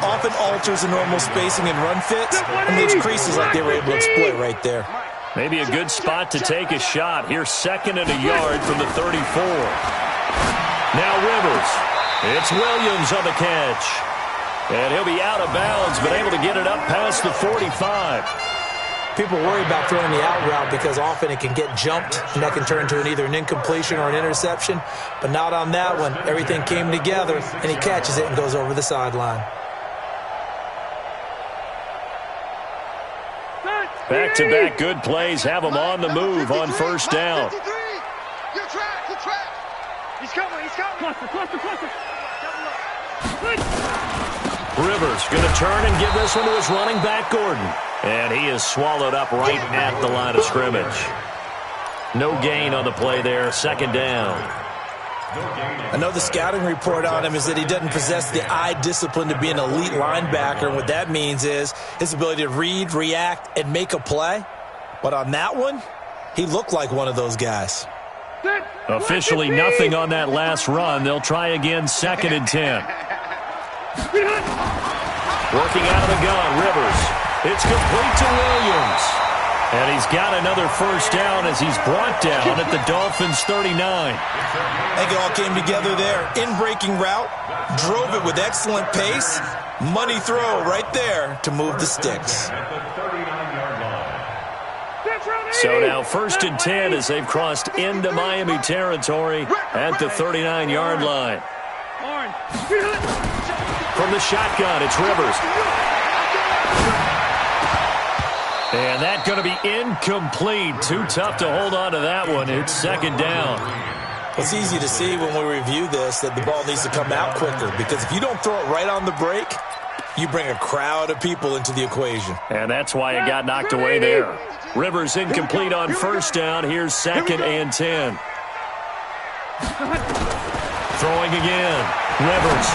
often alters the normal spacing and run fits and leaves creases like they were able to exploit right there. Maybe a good spot to take a shot. Here's 2nd and a yard from the 34. Now Rivers. It's Williams on the catch. And he'll be out of bounds, but able to get it up past the 45. People worry about throwing the out route because often it can get jumped, and that can turn into either an incompletion or an interception. But not on that one. Everything came together, and he catches it and goes over the sideline. Back-to-back good plays have him on the move on 1st down. Good track, good track. He's coming, he's coming. Cluster. Rivers going to turn and give this one to his running back, Gordon. And he is swallowed up right at the line of scrimmage. No gain on the play there. 2nd down. I know the scouting report on him is that he doesn't possess the eye discipline to be an elite linebacker. And what that means is his ability to read, react, and make a play. But on that one, he looked like one of those guys. Officially nothing on that last run. They'll try again, 2nd and 10. Working out of the gun, Rivers. It's complete to Williams. And he's got another 1st down as he's brought down at the Dolphins' 39. I think it all came together there. In-breaking route, drove it with excellent pace. Money throw right there to move the sticks. So now 1st and 10 as they've crossed into Miami territory at the 39-yard line. From the shotgun, it's Rivers. And that's going to be incomplete. Too tough to hold on to that one. It's 2nd down. It's easy to see when we review this that the ball needs to come out quicker, because if you don't throw it right on the break, you bring a crowd of people into the equation. And that's why it got knocked away there. Rivers incomplete on 1st down. Here's 2nd and 10. Throwing again. Rivers.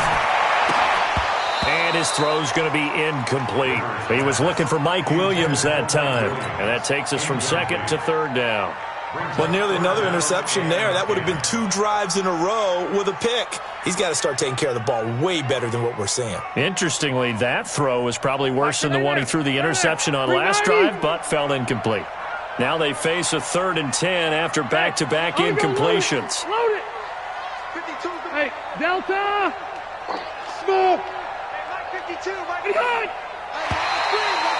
And his throw's going to be incomplete. He was looking for Mike Williams that time. And that takes us from 2nd to 3rd down. Well, nearly another interception there. That would have been 2 drives in a row with a pick. He's got to start taking care of the ball way better than what we're seeing. Interestingly, that throw was probably worse than the one he threw the interception on last drive, but fell incomplete. Now they face a 3rd and 10 after back-to-back incompletions. Load it. Hey, Delta. Small. 52.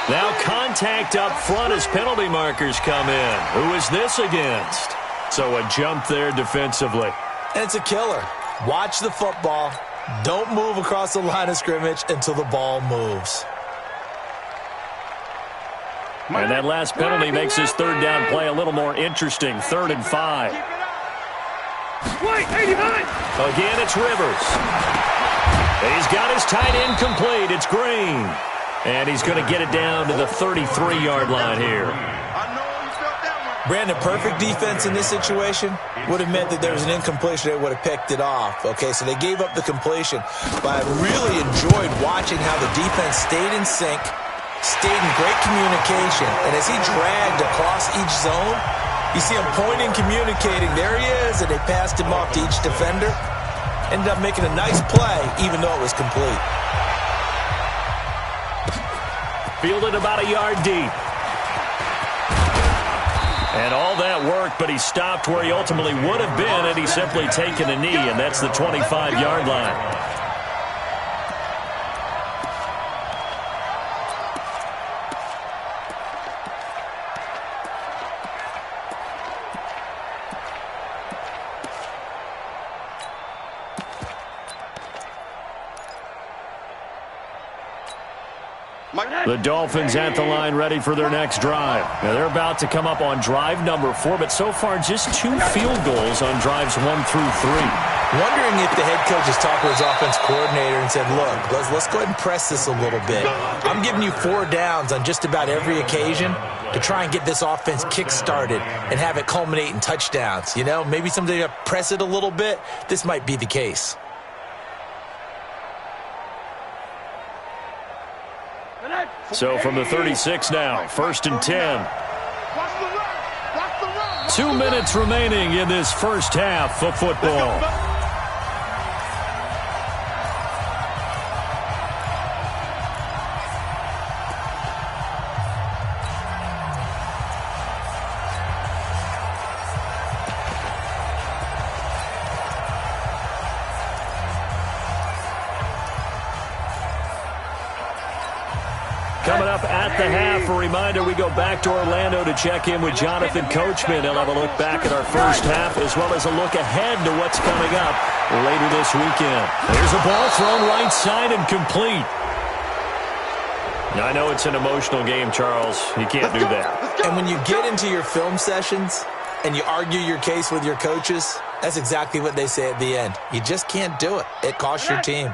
Now contact up front as penalty markers come in. Who is this against? So a jump there defensively. And it's a killer. Watch the football. Don't move across the line of scrimmage until the ball moves. And that last penalty makes his 3rd down play a little more interesting. 3rd and 5. Again, it's Rivers. He's got his tight end complete. It's Green. And he's going to get it down to the 33-yard line here. Brandon, perfect defense in this situation would have meant that there was an incompletion. They would have picked it off. Okay, so they gave up the completion. But I really enjoyed watching how the defense stayed in sync, stayed in great communication. And as he dragged across each zone, you see him pointing, communicating. There he is, and they passed him off to each defender. Ended up making a nice play, even though it was complete. Fielded about a yard deep. And all that work, but he stopped where he ultimately would have been had he simply taken a knee, and that's the 25-yard line. The Dolphins at the line ready for their next drive. Now they're about to come up on drive number 4, but so far just 2 field goals on drives 1 through 3. Wondering if the head coach has talked with his offense coordinator and said, look, let's go ahead and press this a little bit. I'm giving you 4 downs on just about every occasion to try and get this offense kick-started and have it culminate in touchdowns. You know, maybe someday press it a little bit. This might be the case. So from the 36 now, 1st and 10. 2 minutes remaining in this first half of football. Coming up at the half, a reminder, we go back to Orlando to check in with Jonathan Coachman. He'll have a look back at our first half as well as a look ahead to what's coming up later this weekend. There's a ball thrown right side and complete. Now, I know it's an emotional game, Charles. You can't do that. And when you get into your film sessions and you argue your case with your coaches, that's exactly what they say at the end. You just can't do it. It costs your team.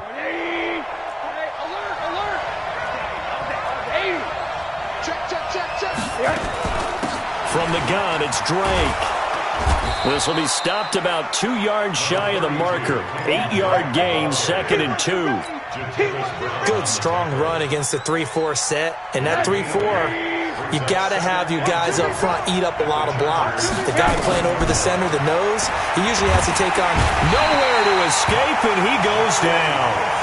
From the gun, it's Drake. This will be stopped about 2 yards shy of the marker. 8-yard gain, 2nd and 2. Good, strong run against the 3-4 set. And that 3-4, you got to have your guys up front eat up a lot of blocks. The guy playing over the center, the nose, he usually has to take on nowhere to escape, and he goes down.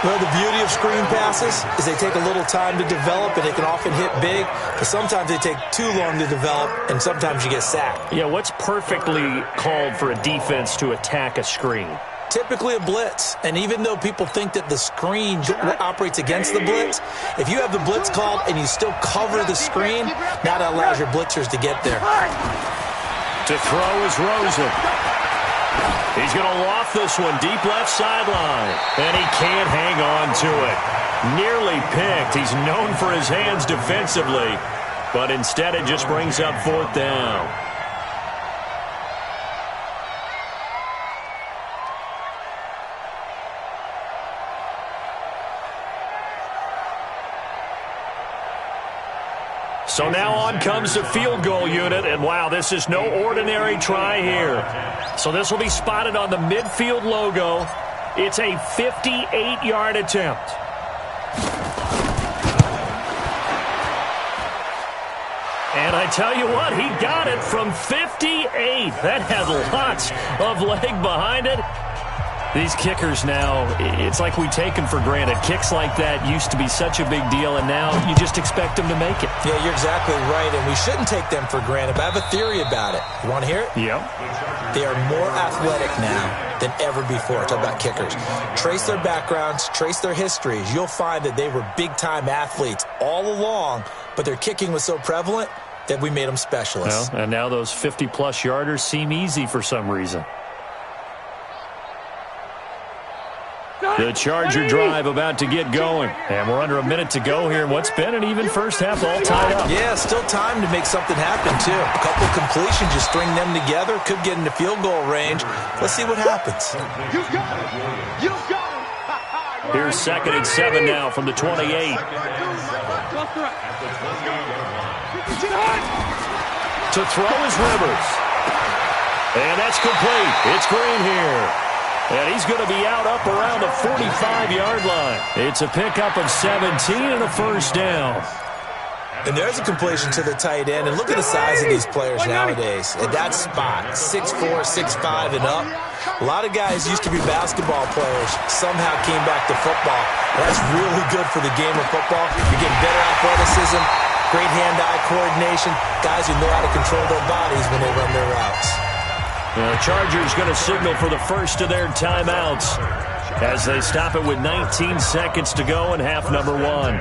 Well, the beauty of screen passes is they take a little time to develop, and they can often hit big, but sometimes they take too long to develop, and sometimes you get sacked. Yeah, what's perfectly called for a defense to attack a screen? Typically a blitz, and even though people think that the screen operates against the blitz, if you have the blitz called and you still cover the screen, now that allows your blitzers to get there. To throw is Rosen. He's going to loft this one deep left sideline, and he can't hang on to it. Nearly picked. He's known for his hands defensively, but instead it just brings up 4th down. So now on comes the field goal unit, and wow, this is no ordinary try here. So this will be spotted on the midfield logo. It's a 58-yard attempt. And I tell you what, he got it from 58. That had lots of leg behind it. These kickers now, it's like we take them for granted. Kicks like that used to be such a big deal, and now you just expect them to make it. Yeah, you're exactly right, and we shouldn't take them for granted, but I have a theory about it. You want to hear it? Yep. They are more athletic now than ever before. Talk about kickers. Trace their backgrounds, trace their histories. You'll find that they were big-time athletes all along, but their kicking was so prevalent that we made them specialists. Well, and now those 50-plus yarders seem easy for some reason. The Charger drive about to get going. And we're under a minute to go here in what's been an even first half, all tied up. Yeah, still time to make something happen, too. A couple completions, just string them together. Could get into field goal range. Let's see what happens. You got him. You got him. Here's 2nd and 7 now from the 28. To throw is Rivers. And that's complete. It's Green here. And he's going to be out up around the 45-yard line. It's a pickup of 17 and a first down. And there's a completion to the tight end. And look at the size of these players nowadays. At that spot, 6'4", 6'5", and up. A lot of guys used to be basketball players, somehow came back to football. And that's really good for the game of football. You're getting better athleticism, great hand-eye coordination, guys who know how to control their bodies when they run their routes. The Chargers going to signal for the first of their timeouts as they stop it with 19 seconds to go in half number 1.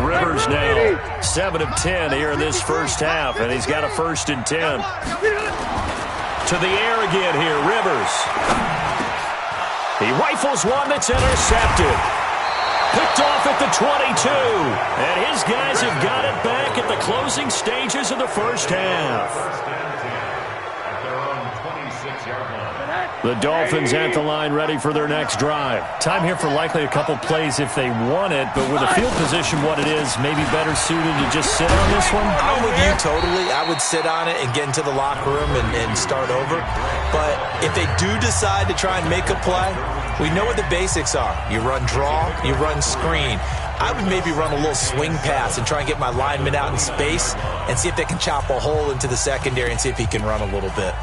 Rivers now 7 of 10 here in this first half, and he's got a 1st and 10. To the air again here, Rivers. He rifles one that's intercepted. Picked off at the 22. And his guys have got it back at the closing stages of the first half. The Dolphins at the line ready for their next drive. Time here for likely a couple plays if they want it, but with the field position what it is, maybe better suited to just sit on this one? I'm with you totally. I would sit on it and get into the locker room and start over. But if they do decide to try and make a play, we know what the basics are. You run draw, you run screen. I would maybe run a little swing pass and try and get my lineman out in space and see if they can chop a hole into the secondary and see if he can run a little bit.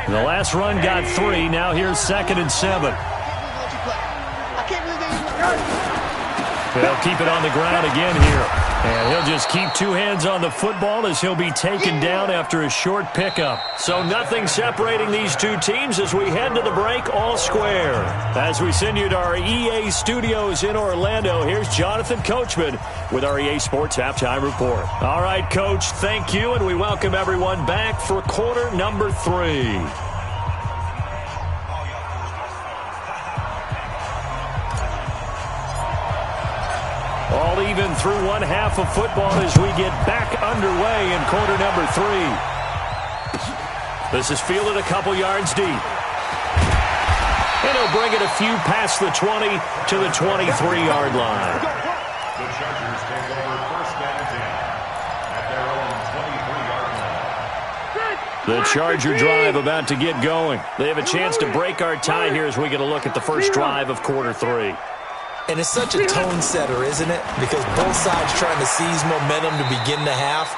The last run got 3. Now here's 2nd and 7. They'll keep it on the ground again here. And he'll just keep 2 hands on the football as he'll be taken down after a short pickup. So nothing separating these two teams as we head to the break, all square. As we send you to our EA studios in Orlando, here's Jonathan Coachman with our EA Sports Halftime Report. All right, Coach, thank you, and we welcome everyone back for quarter number 3. All even through one half of football as we get back underway in quarter number 3. This is fielded a couple yards deep. And he'll bring it a few past the 20 to the 23-yard line. The Chargers take over 1st and 10 at their own 23-yard line. The Charger drive about to get going. They have a chance to break our tie here as we get a look at the first drive of quarter 3. And it's such a tone setter, isn't it? Because both sides trying to seize momentum to begin the half.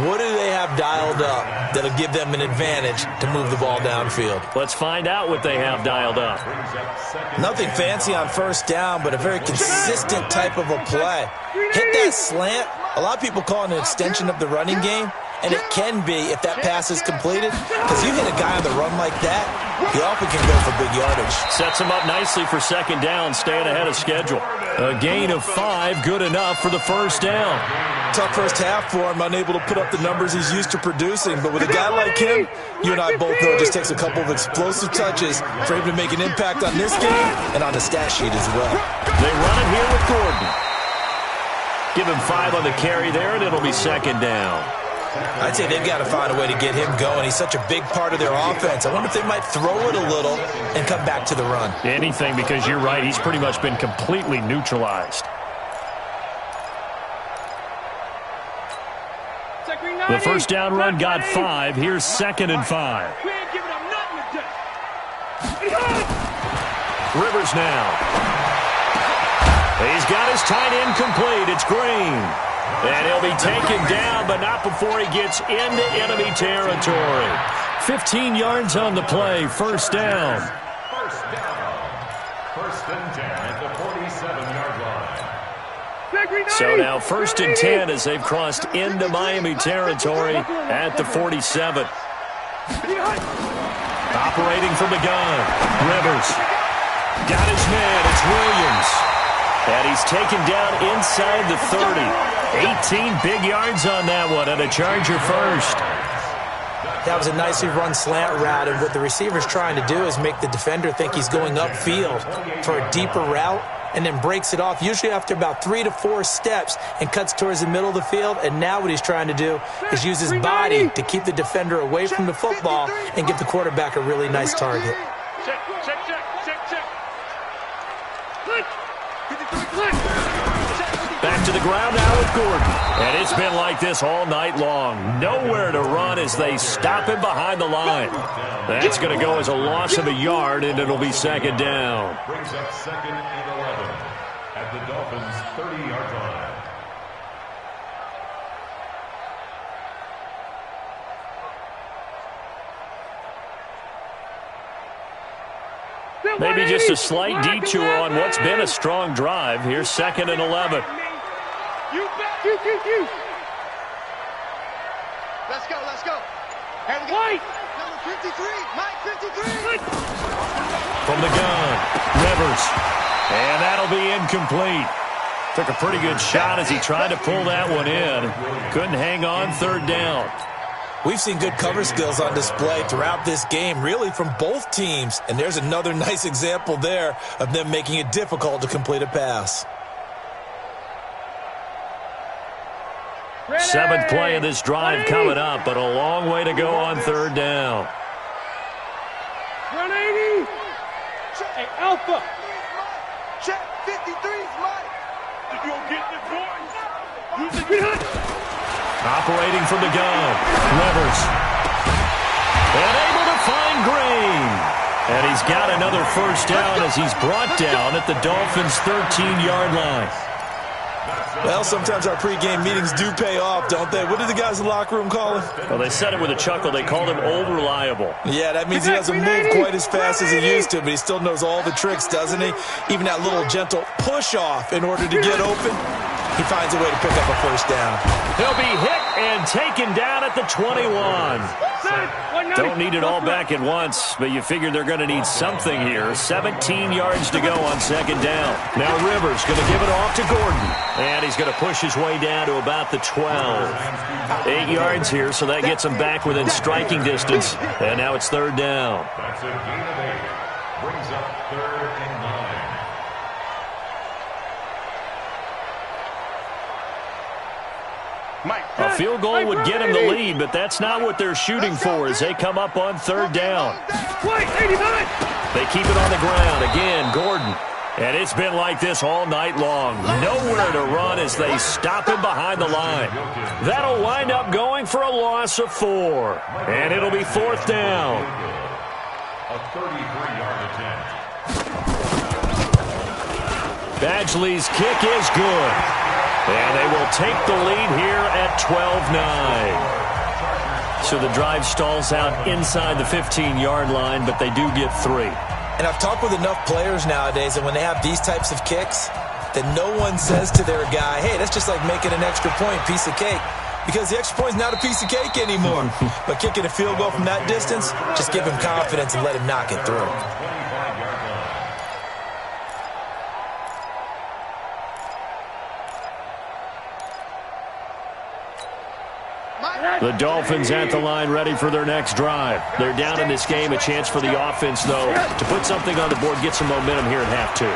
What do they have dialed up that'll give them an advantage to move the ball downfield? Let's find out what they have dialed up. Nothing fancy on first down, but a very consistent type of a play. Hit that slant. A lot of people call it an extension of the running game. And it can be if that pass is completed, because you hit a guy on the run like that, he often can go for big yardage. Sets him up nicely for second down, staying ahead of schedule. A gain of 5, good enough for the first down. Tough first half for him, unable to put up the numbers he's used to producing. But with a guy like him, you and I both know it just takes a couple of explosive touches for him to make an impact on this game and on the stat sheet as well. They run it here with Gordon. Give him 5 on the carry there, and it'll be second down. I'd say they've got to find a way to get him going. He's such a big part of their offense. I wonder if they might throw it a little and come back to the run. Anything, because you're right. He's pretty much been completely neutralized. The first down run got 5. Here's 2nd and 5. Rivers now. He's got his tight end complete. It's Green. And he'll be taken down, but not before he gets into enemy territory. 15 yards on the play. First down. First and 10 at the 47-yard line. So now 1st and 10 as they've crossed into Miami territory at the 47. Operating from the gun. Rivers. Got his man. It's Williams. And he's taken down inside the 30. 18 big yards on that one, and a Charger first. That was a nicely run slant route, and what the receiver's trying to do is make the defender think he's going upfield for a deeper route, and then breaks it off, usually after about 3 to 4 steps, and cuts towards the middle of the field. And now what he's trying to do is use his body to keep the defender away from the football and give the quarterback a really nice target. Check. Back to the ground now with Gordon. And it's been like this all night long. Nowhere to run as they stop him behind the line. That's going to go as a loss of a yard, and it'll be second down. Brings up 2nd and 11 at the Dolphins' 30-yard line. Maybe just a slight detour on what's been a strong drive. Here's 2nd and 11. Let's go. White. Number 53, Mike 53. From the gun, Rivers. And that'll be incomplete. Took a pretty good shot as he tried to pull that one in. Couldn't hang on, 3rd down. We've seen good cover skills on display throughout this game, really from both teams. And there's another nice example there of them making it difficult to complete a pass. 7th play of this drive coming up, but a long way to go on 3rd down. 180. Hey, Alpha. Check 53's Mike. You gonna get the boys? Operating from the gun, Rivers. And able to find Green. And he's got another first down as he's brought down at the Dolphins' 13-yard line. Well, sometimes our pregame meetings do pay off, don't they? What did the guys in the locker room call him? Well, they said it with a chuckle. They called him Old Reliable. Yeah, that means he doesn't move quite as fast as he used to, but he still knows all the tricks, doesn't he? Even that little gentle push-off in order to get open. He finds a way to pick up a first down. He'll be hit and taken down at the 21. Don't need it all back at once, but you figure they're going to need something here. 17 yards to go on 2nd down. Now Rivers going to give it off to Gordon. And he's going to push his way down to about the 12. 8 yards here, so that gets him back within striking distance. And now it's 3rd down. That's a gain of 8. Brings up 3rd and 9. A field goal would get him the lead, but that's not what they're shooting for as they come up on 3rd down. They keep it on the ground. Again, Gordon. And it's been like this all night long. Nowhere to run as they stop him behind the line. That'll wind up going for a loss of 4. And it'll be 4th down. A 33-yard attempt. Badgley's kick is good. And they will take the lead here at 12-9. So the drive stalls out inside the 15-yard line, but they do get 3. And I've talked with enough players nowadays, and when they have these types of kicks, that no one says to their guy, hey, that's just like making an extra point, piece of cake. because the extra point is not a piece of cake anymore. But kicking a field goal from that distance, just give him confidence and let him knock it through. The Dolphins at the line ready for their next drive. They're down in this game. A chance for the offense, though, to put something on the board, get some momentum here at half two.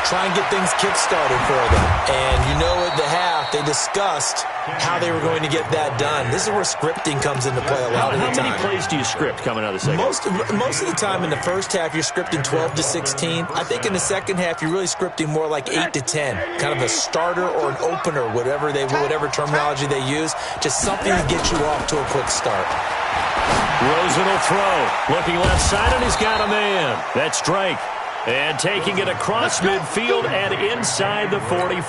Try and get things kick-started for them. And you know at the half, they discussed how they were going to get that done. This is where scripting comes into play a lot of the time. How many plays do you script coming out of the second? Most of the time in the first half, you're scripting 12 to 16. I think in the second half, you're really scripting more like 8 to 10. Kind of a starter or an opener, whatever terminology they use. Just something to get you off to a quick start. Rosen will throw. Looking left side, and he's got a man. That's Drake. And taking it across midfield and inside the 45.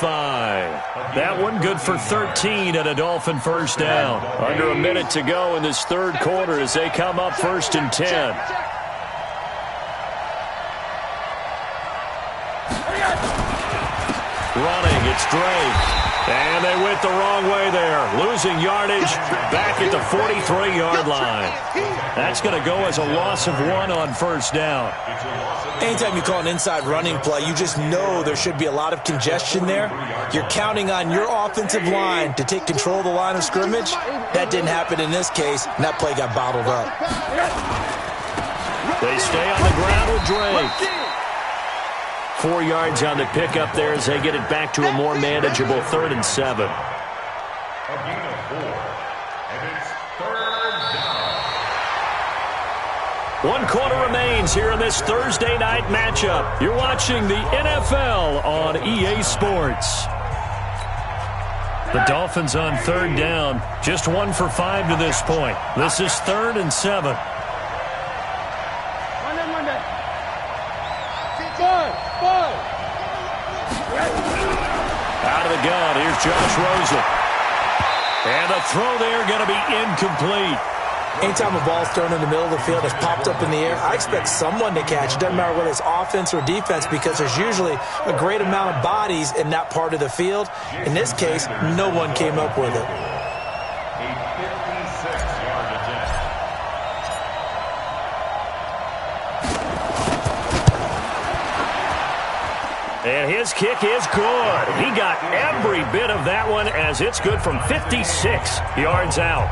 That one good for 13 and a Dolphin first down. Under a minute to go in this third quarter as they come up 1st and 10. Running, it's Drake. And they went the wrong way there. Losing yardage back at the 43-yard line. That's going to go as a loss of 1 on first down. Anytime you call an inside running play, you just know there should be a lot of congestion there. You're counting on your offensive line to take control of the line of scrimmage. That didn't happen in this case, and that play got bottled up. They stay on the ground with Drake. 4 yards on the pickup there as they get it back to a more manageable 3rd and 7. A gain of 4, and it's 3rd down. 1 quarter remains here in this Thursday night matchup. You're watching the NFL on EA Sports. The Dolphins on 3rd down, just 1 for 5 to this point. This is 3rd and 7. Out of the gun, here's Josh Rosen. And the throw there going to be incomplete. Anytime a ball's thrown in the middle of the field, it's popped up in the air, I expect someone to catch. It doesn't matter whether it's offense or defense because there's usually a great amount of bodies in that part of the field. In this case, no one came up with it. A 56-yard attempt. And his kick is good. He got every bit of that one as it's good from 56 yards out.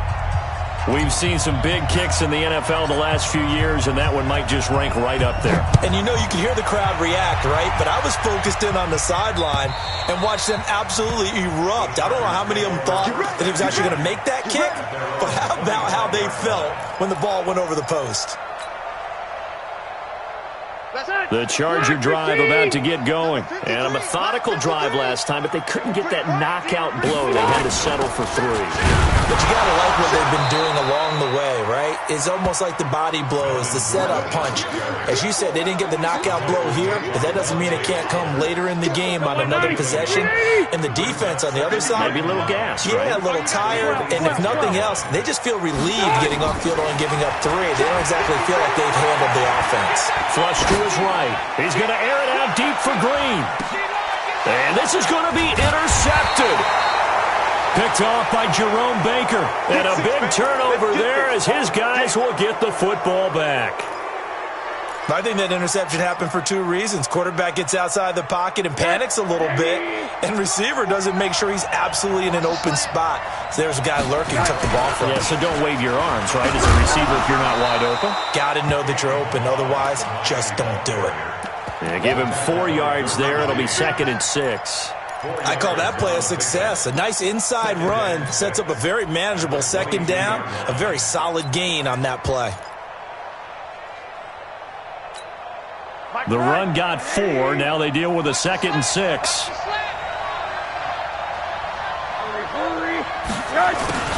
We've seen some big kicks in the NFL the last few years, and that one might just rank right up there. And you know, you can hear the crowd react, right? But I was focused in on the sideline and watched them absolutely erupt. I don't know how many of them thought that he was actually going to make that kick, but how about how they felt when the ball went over the post? The Charger drive about to get going. And a methodical drive last time, but they couldn't get that knockout blow. They had to settle for 3. But you got to like what they've been doing along the way, right? It's almost like the body blows, the setup punch. As you said, they didn't get the knockout blow here, but that doesn't mean it can't come later in the game on another possession. And the defense on the other side, maybe a little gas, yeah, right? A little tired. And if nothing else, they just feel relieved getting off field and giving up 3. They don't exactly feel like they've handled the offense. Flush to his right. He's going to air it out deep for Green. And this is going to be intercepted. Picked off by Jerome Baker. And a big turnover there as his guys will get the football back. I think that interception happened for 2 reasons. Quarterback gets outside the pocket and panics a little bit, and receiver doesn't make sure he's absolutely in an open spot. So there's a guy lurking, took the ball from him. Yeah, so don't wave your arms, right, as a receiver if you're not wide open. Got to know that you're open. Otherwise, just don't do it. Yeah, give him 4 yards there. It'll be 2nd and 6. I call that play a success. A nice inside run sets up a very manageable 2nd down, a very solid gain on that play. The run got 4. Now they deal with a 2nd and 6.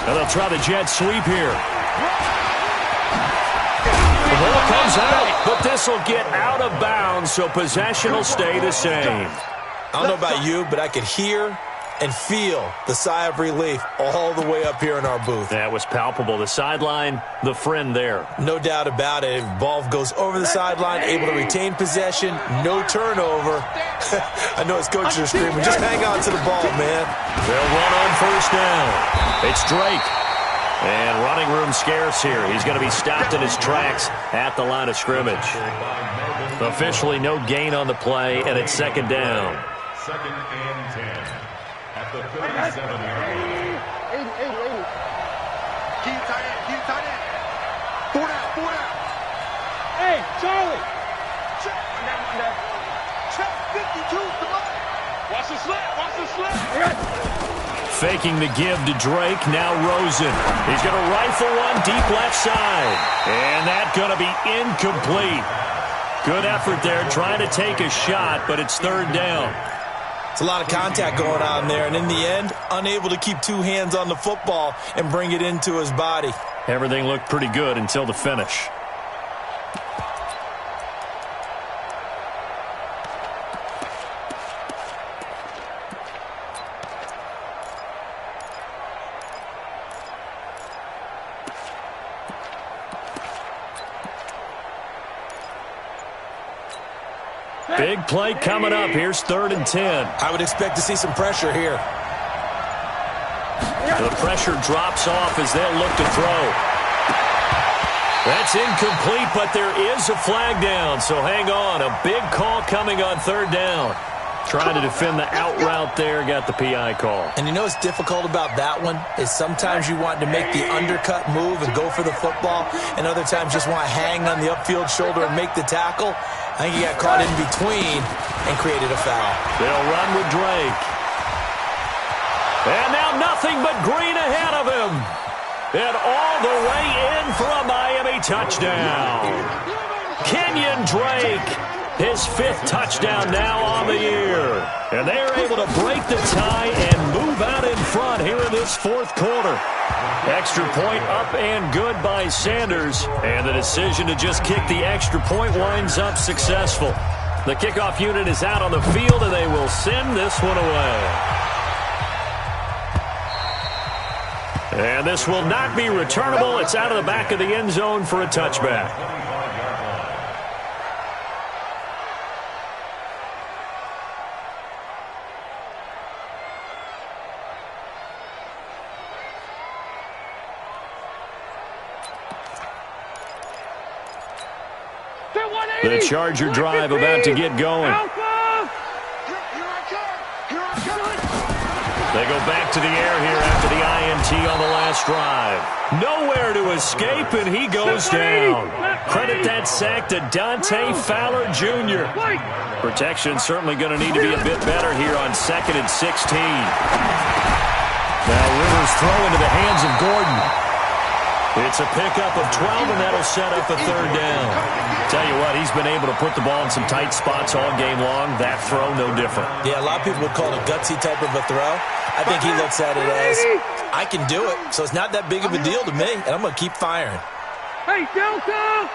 And they'll try the jet sweep here. The ball comes out, but this will get out of bounds, so possession will stay the same. I don't know about you, but I could hear and feel the sigh of relief all the way up here in our booth. That was palpable. The sideline, the friend there. No doubt about it. Ball goes over the sideline, able to retain possession, no turnover. I know his coaches are screaming, just hang on to the ball, man. They'll run on first down. It's Drake. And running room scarce here. He's going to be stopped in his tracks at the line of scrimmage. Officially no gain on the play, and it's second down. Second and 10 at the 37-yard line. 80. Keep tight end. 4 down. Hey, Charlie. Check. Check 52. Come on. Watch the slip. Faking the give to Drake. Now Rosen. He's going to rifle one deep left side. And that's going to be incomplete. Good effort there trying to take a shot, but it's third down. It's a lot of contact going on there, and in the end, unable to keep two hands on the football and bring it into his body. Everything looked pretty good until the finish. Big play coming up. Here's 3rd and 10. I would expect to see some pressure here. The pressure drops off as they'll look to throw. That's incomplete, but there is a flag down, so hang on. A big call coming on 3rd down. Trying to defend the out route there, got the PI call. And you know what's difficult about that one is sometimes you want to make the undercut move and go for the football, and other times just want to hang on the upfield shoulder and make the tackle. I think he got caught in between and created a foul. They'll run with Drake. And now nothing but green ahead of him. And all the way in for a Miami touchdown. Kenyon Drake, his 5th touchdown now on the year. And they're able to break the tie and move out in front here in this 4th quarter. Extra point up and good by Sanders. And the decision to just kick the extra point winds up successful. The kickoff unit is out on the field, and they will send this one away. And this will not be returnable. It's out of the back of the end zone for a touchback. The Charger drive about to get going. They go back to the air here after the INT on the last drive. Nowhere to escape, and he goes down. Credit that sack to Dante Fowler Jr. Protection certainly going to need to be a bit better here on 2nd and 16. Now Rivers throw into the hands of Gordon. It's a pickup of 12, and that'll set up a 3rd down. Tell you what, he's been able to put the ball in some tight spots all game long. That throw, no different. Yeah, a lot of people would call it a gutsy type of a throw. I think he looks at it as, I can do it, so it's not that big of a deal to me, and I'm going to keep firing. Hey, Delta!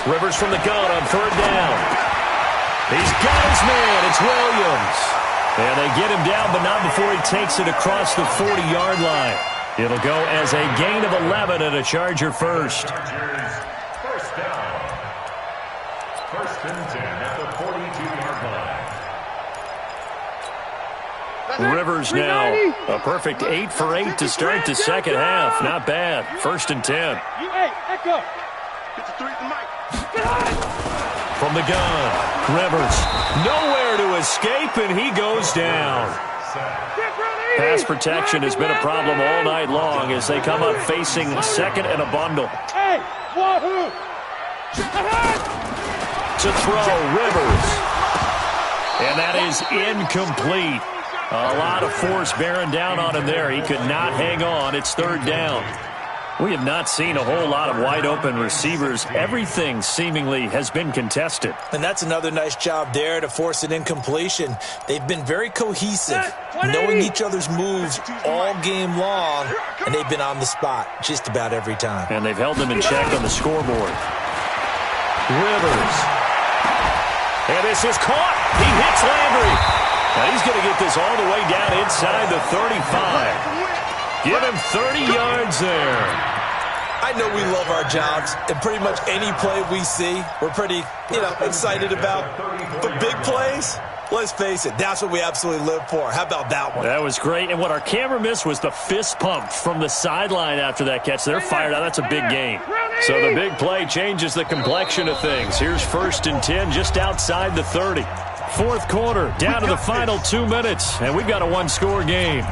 Rivers from the gun on 3rd down. He's got his man. It's Williams. And they get him down, but not before he takes it across the 40-yard line. It'll go as a gain of 11 and a Charger first. Chargers first down. 1st and 10 at the 42-yard line. Rivers now a perfect 8 for 8 to start the second half. Not bad. 1st and 10. Hey, echo. From the gun, Rivers nowhere to escape, and he goes down. Pass protection has been a problem all night long as they come up facing 2nd and a bundle. Hey, wahoo! To throw, Rivers. And that is incomplete. A lot of force bearing down on him there. He could not hang on. It's 3rd down. We have not seen a whole lot of wide-open receivers. Everything seemingly has been contested. And that's another nice job there to force an incompletion. They've been very cohesive, knowing each other's moves all game long, and they've been on the spot just about every time. And they've held them in check on the scoreboard. Rivers. And this is caught. He hits Landry. And he's going to get this all the way down inside the 35. Give him 30 yards there. I know we love our jobs, and pretty much any play we see, we're pretty, excited about. But big plays, let's face it, that's what we absolutely live for. How about that one? That was great, and what our camera missed was the fist pump from the sideline after that catch. They're fired out. That's a big gain. So the big play changes the complexion of things. Here's 1st and 10 just outside the 30. 4th quarter, down to the final 2 minutes, and we've got a one-score game.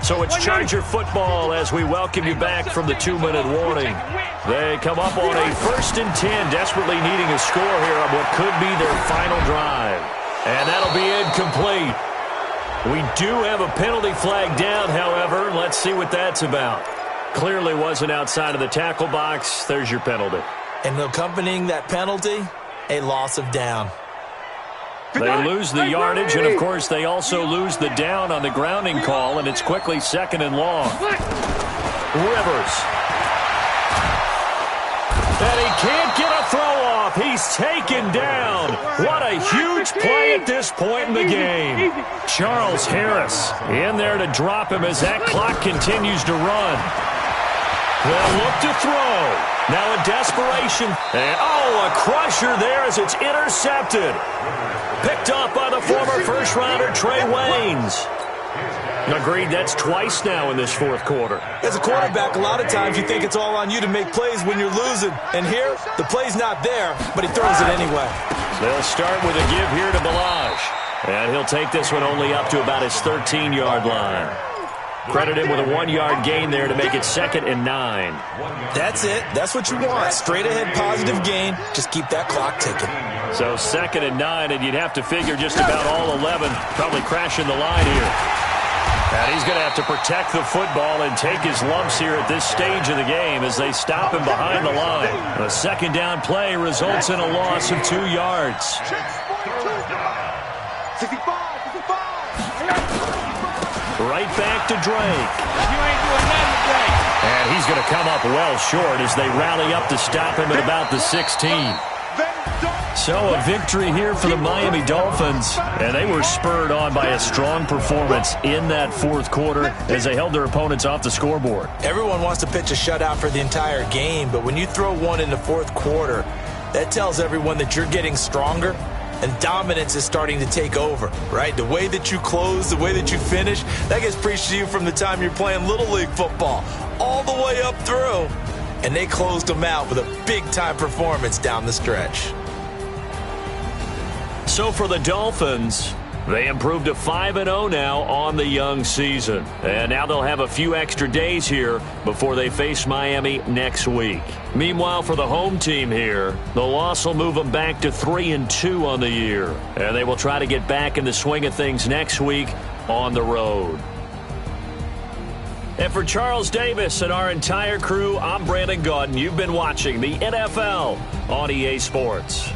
So it's Charger football as we welcome you back from the 2-minute warning. They come up on a 1st and 10, desperately needing a score here on what could be their final drive. And that'll be incomplete. We do have a penalty flag down, however. Let's see what that's about. Clearly wasn't outside of the tackle box. There's your penalty. And accompanying that penalty, a loss of down. They lose the yardage, and, of course, they also lose the down on the grounding call, and it's quickly 2nd and long. Rivers. And he can't get a throw off. He's taken down. What a huge play at this point in the game. Charles Harris in there to drop him as that clock continues to run. They'll look to throw. Now in desperation. And, a crusher there as it's intercepted. Picked up by the former first-rounder Trey Waynes. Agreed, that's twice now in this 4th quarter. As a quarterback, a lot of times you think it's all on you to make plays when you're losing. And here, the play's not there, but he throws it anyway. They'll start with a give here to Balazs. And he'll take this one only up to about his 13-yard line. Credit him with a 1-yard gain there to make it 2nd and 9. That's it. That's what you want. Straight ahead positive gain. Just keep that clock ticking. So 2nd and 9, and you'd have to figure just about all 11 probably crashing the line here. And he's going to have to protect the football and take his lumps here at this stage of the game as they stop him behind the line. A 2nd down play results in a loss of 2 yards. 65. Right back to Drake. You ain't doing nothing, Drake. And he's going to come up well short as they rally up to stop him at about the 16. So a victory here for the Miami Dolphins, and they were spurred on by a strong performance in that 4th quarter as they held their opponents off the scoreboard. Everyone wants to pitch a shutout for the entire game, but when you throw one in the 4th quarter, that tells everyone that you're getting stronger and dominance is starting to take over, right? The way that you close, the way that you finish, that gets preached to you from the time you're playing Little League football all the way up through. And they closed them out with a big-time performance down the stretch. So for the Dolphins, they improved to 5-0 now on the young season. And now they'll have a few extra days here before they face Miami next week. Meanwhile, for the home team here, the loss will move them back to 3-2 on the year. And they will try to get back in the swing of things next week on the road. And for Charles Davis and our entire crew, I'm Brandon Gaudin. You've been watching the NFL on EA Sports.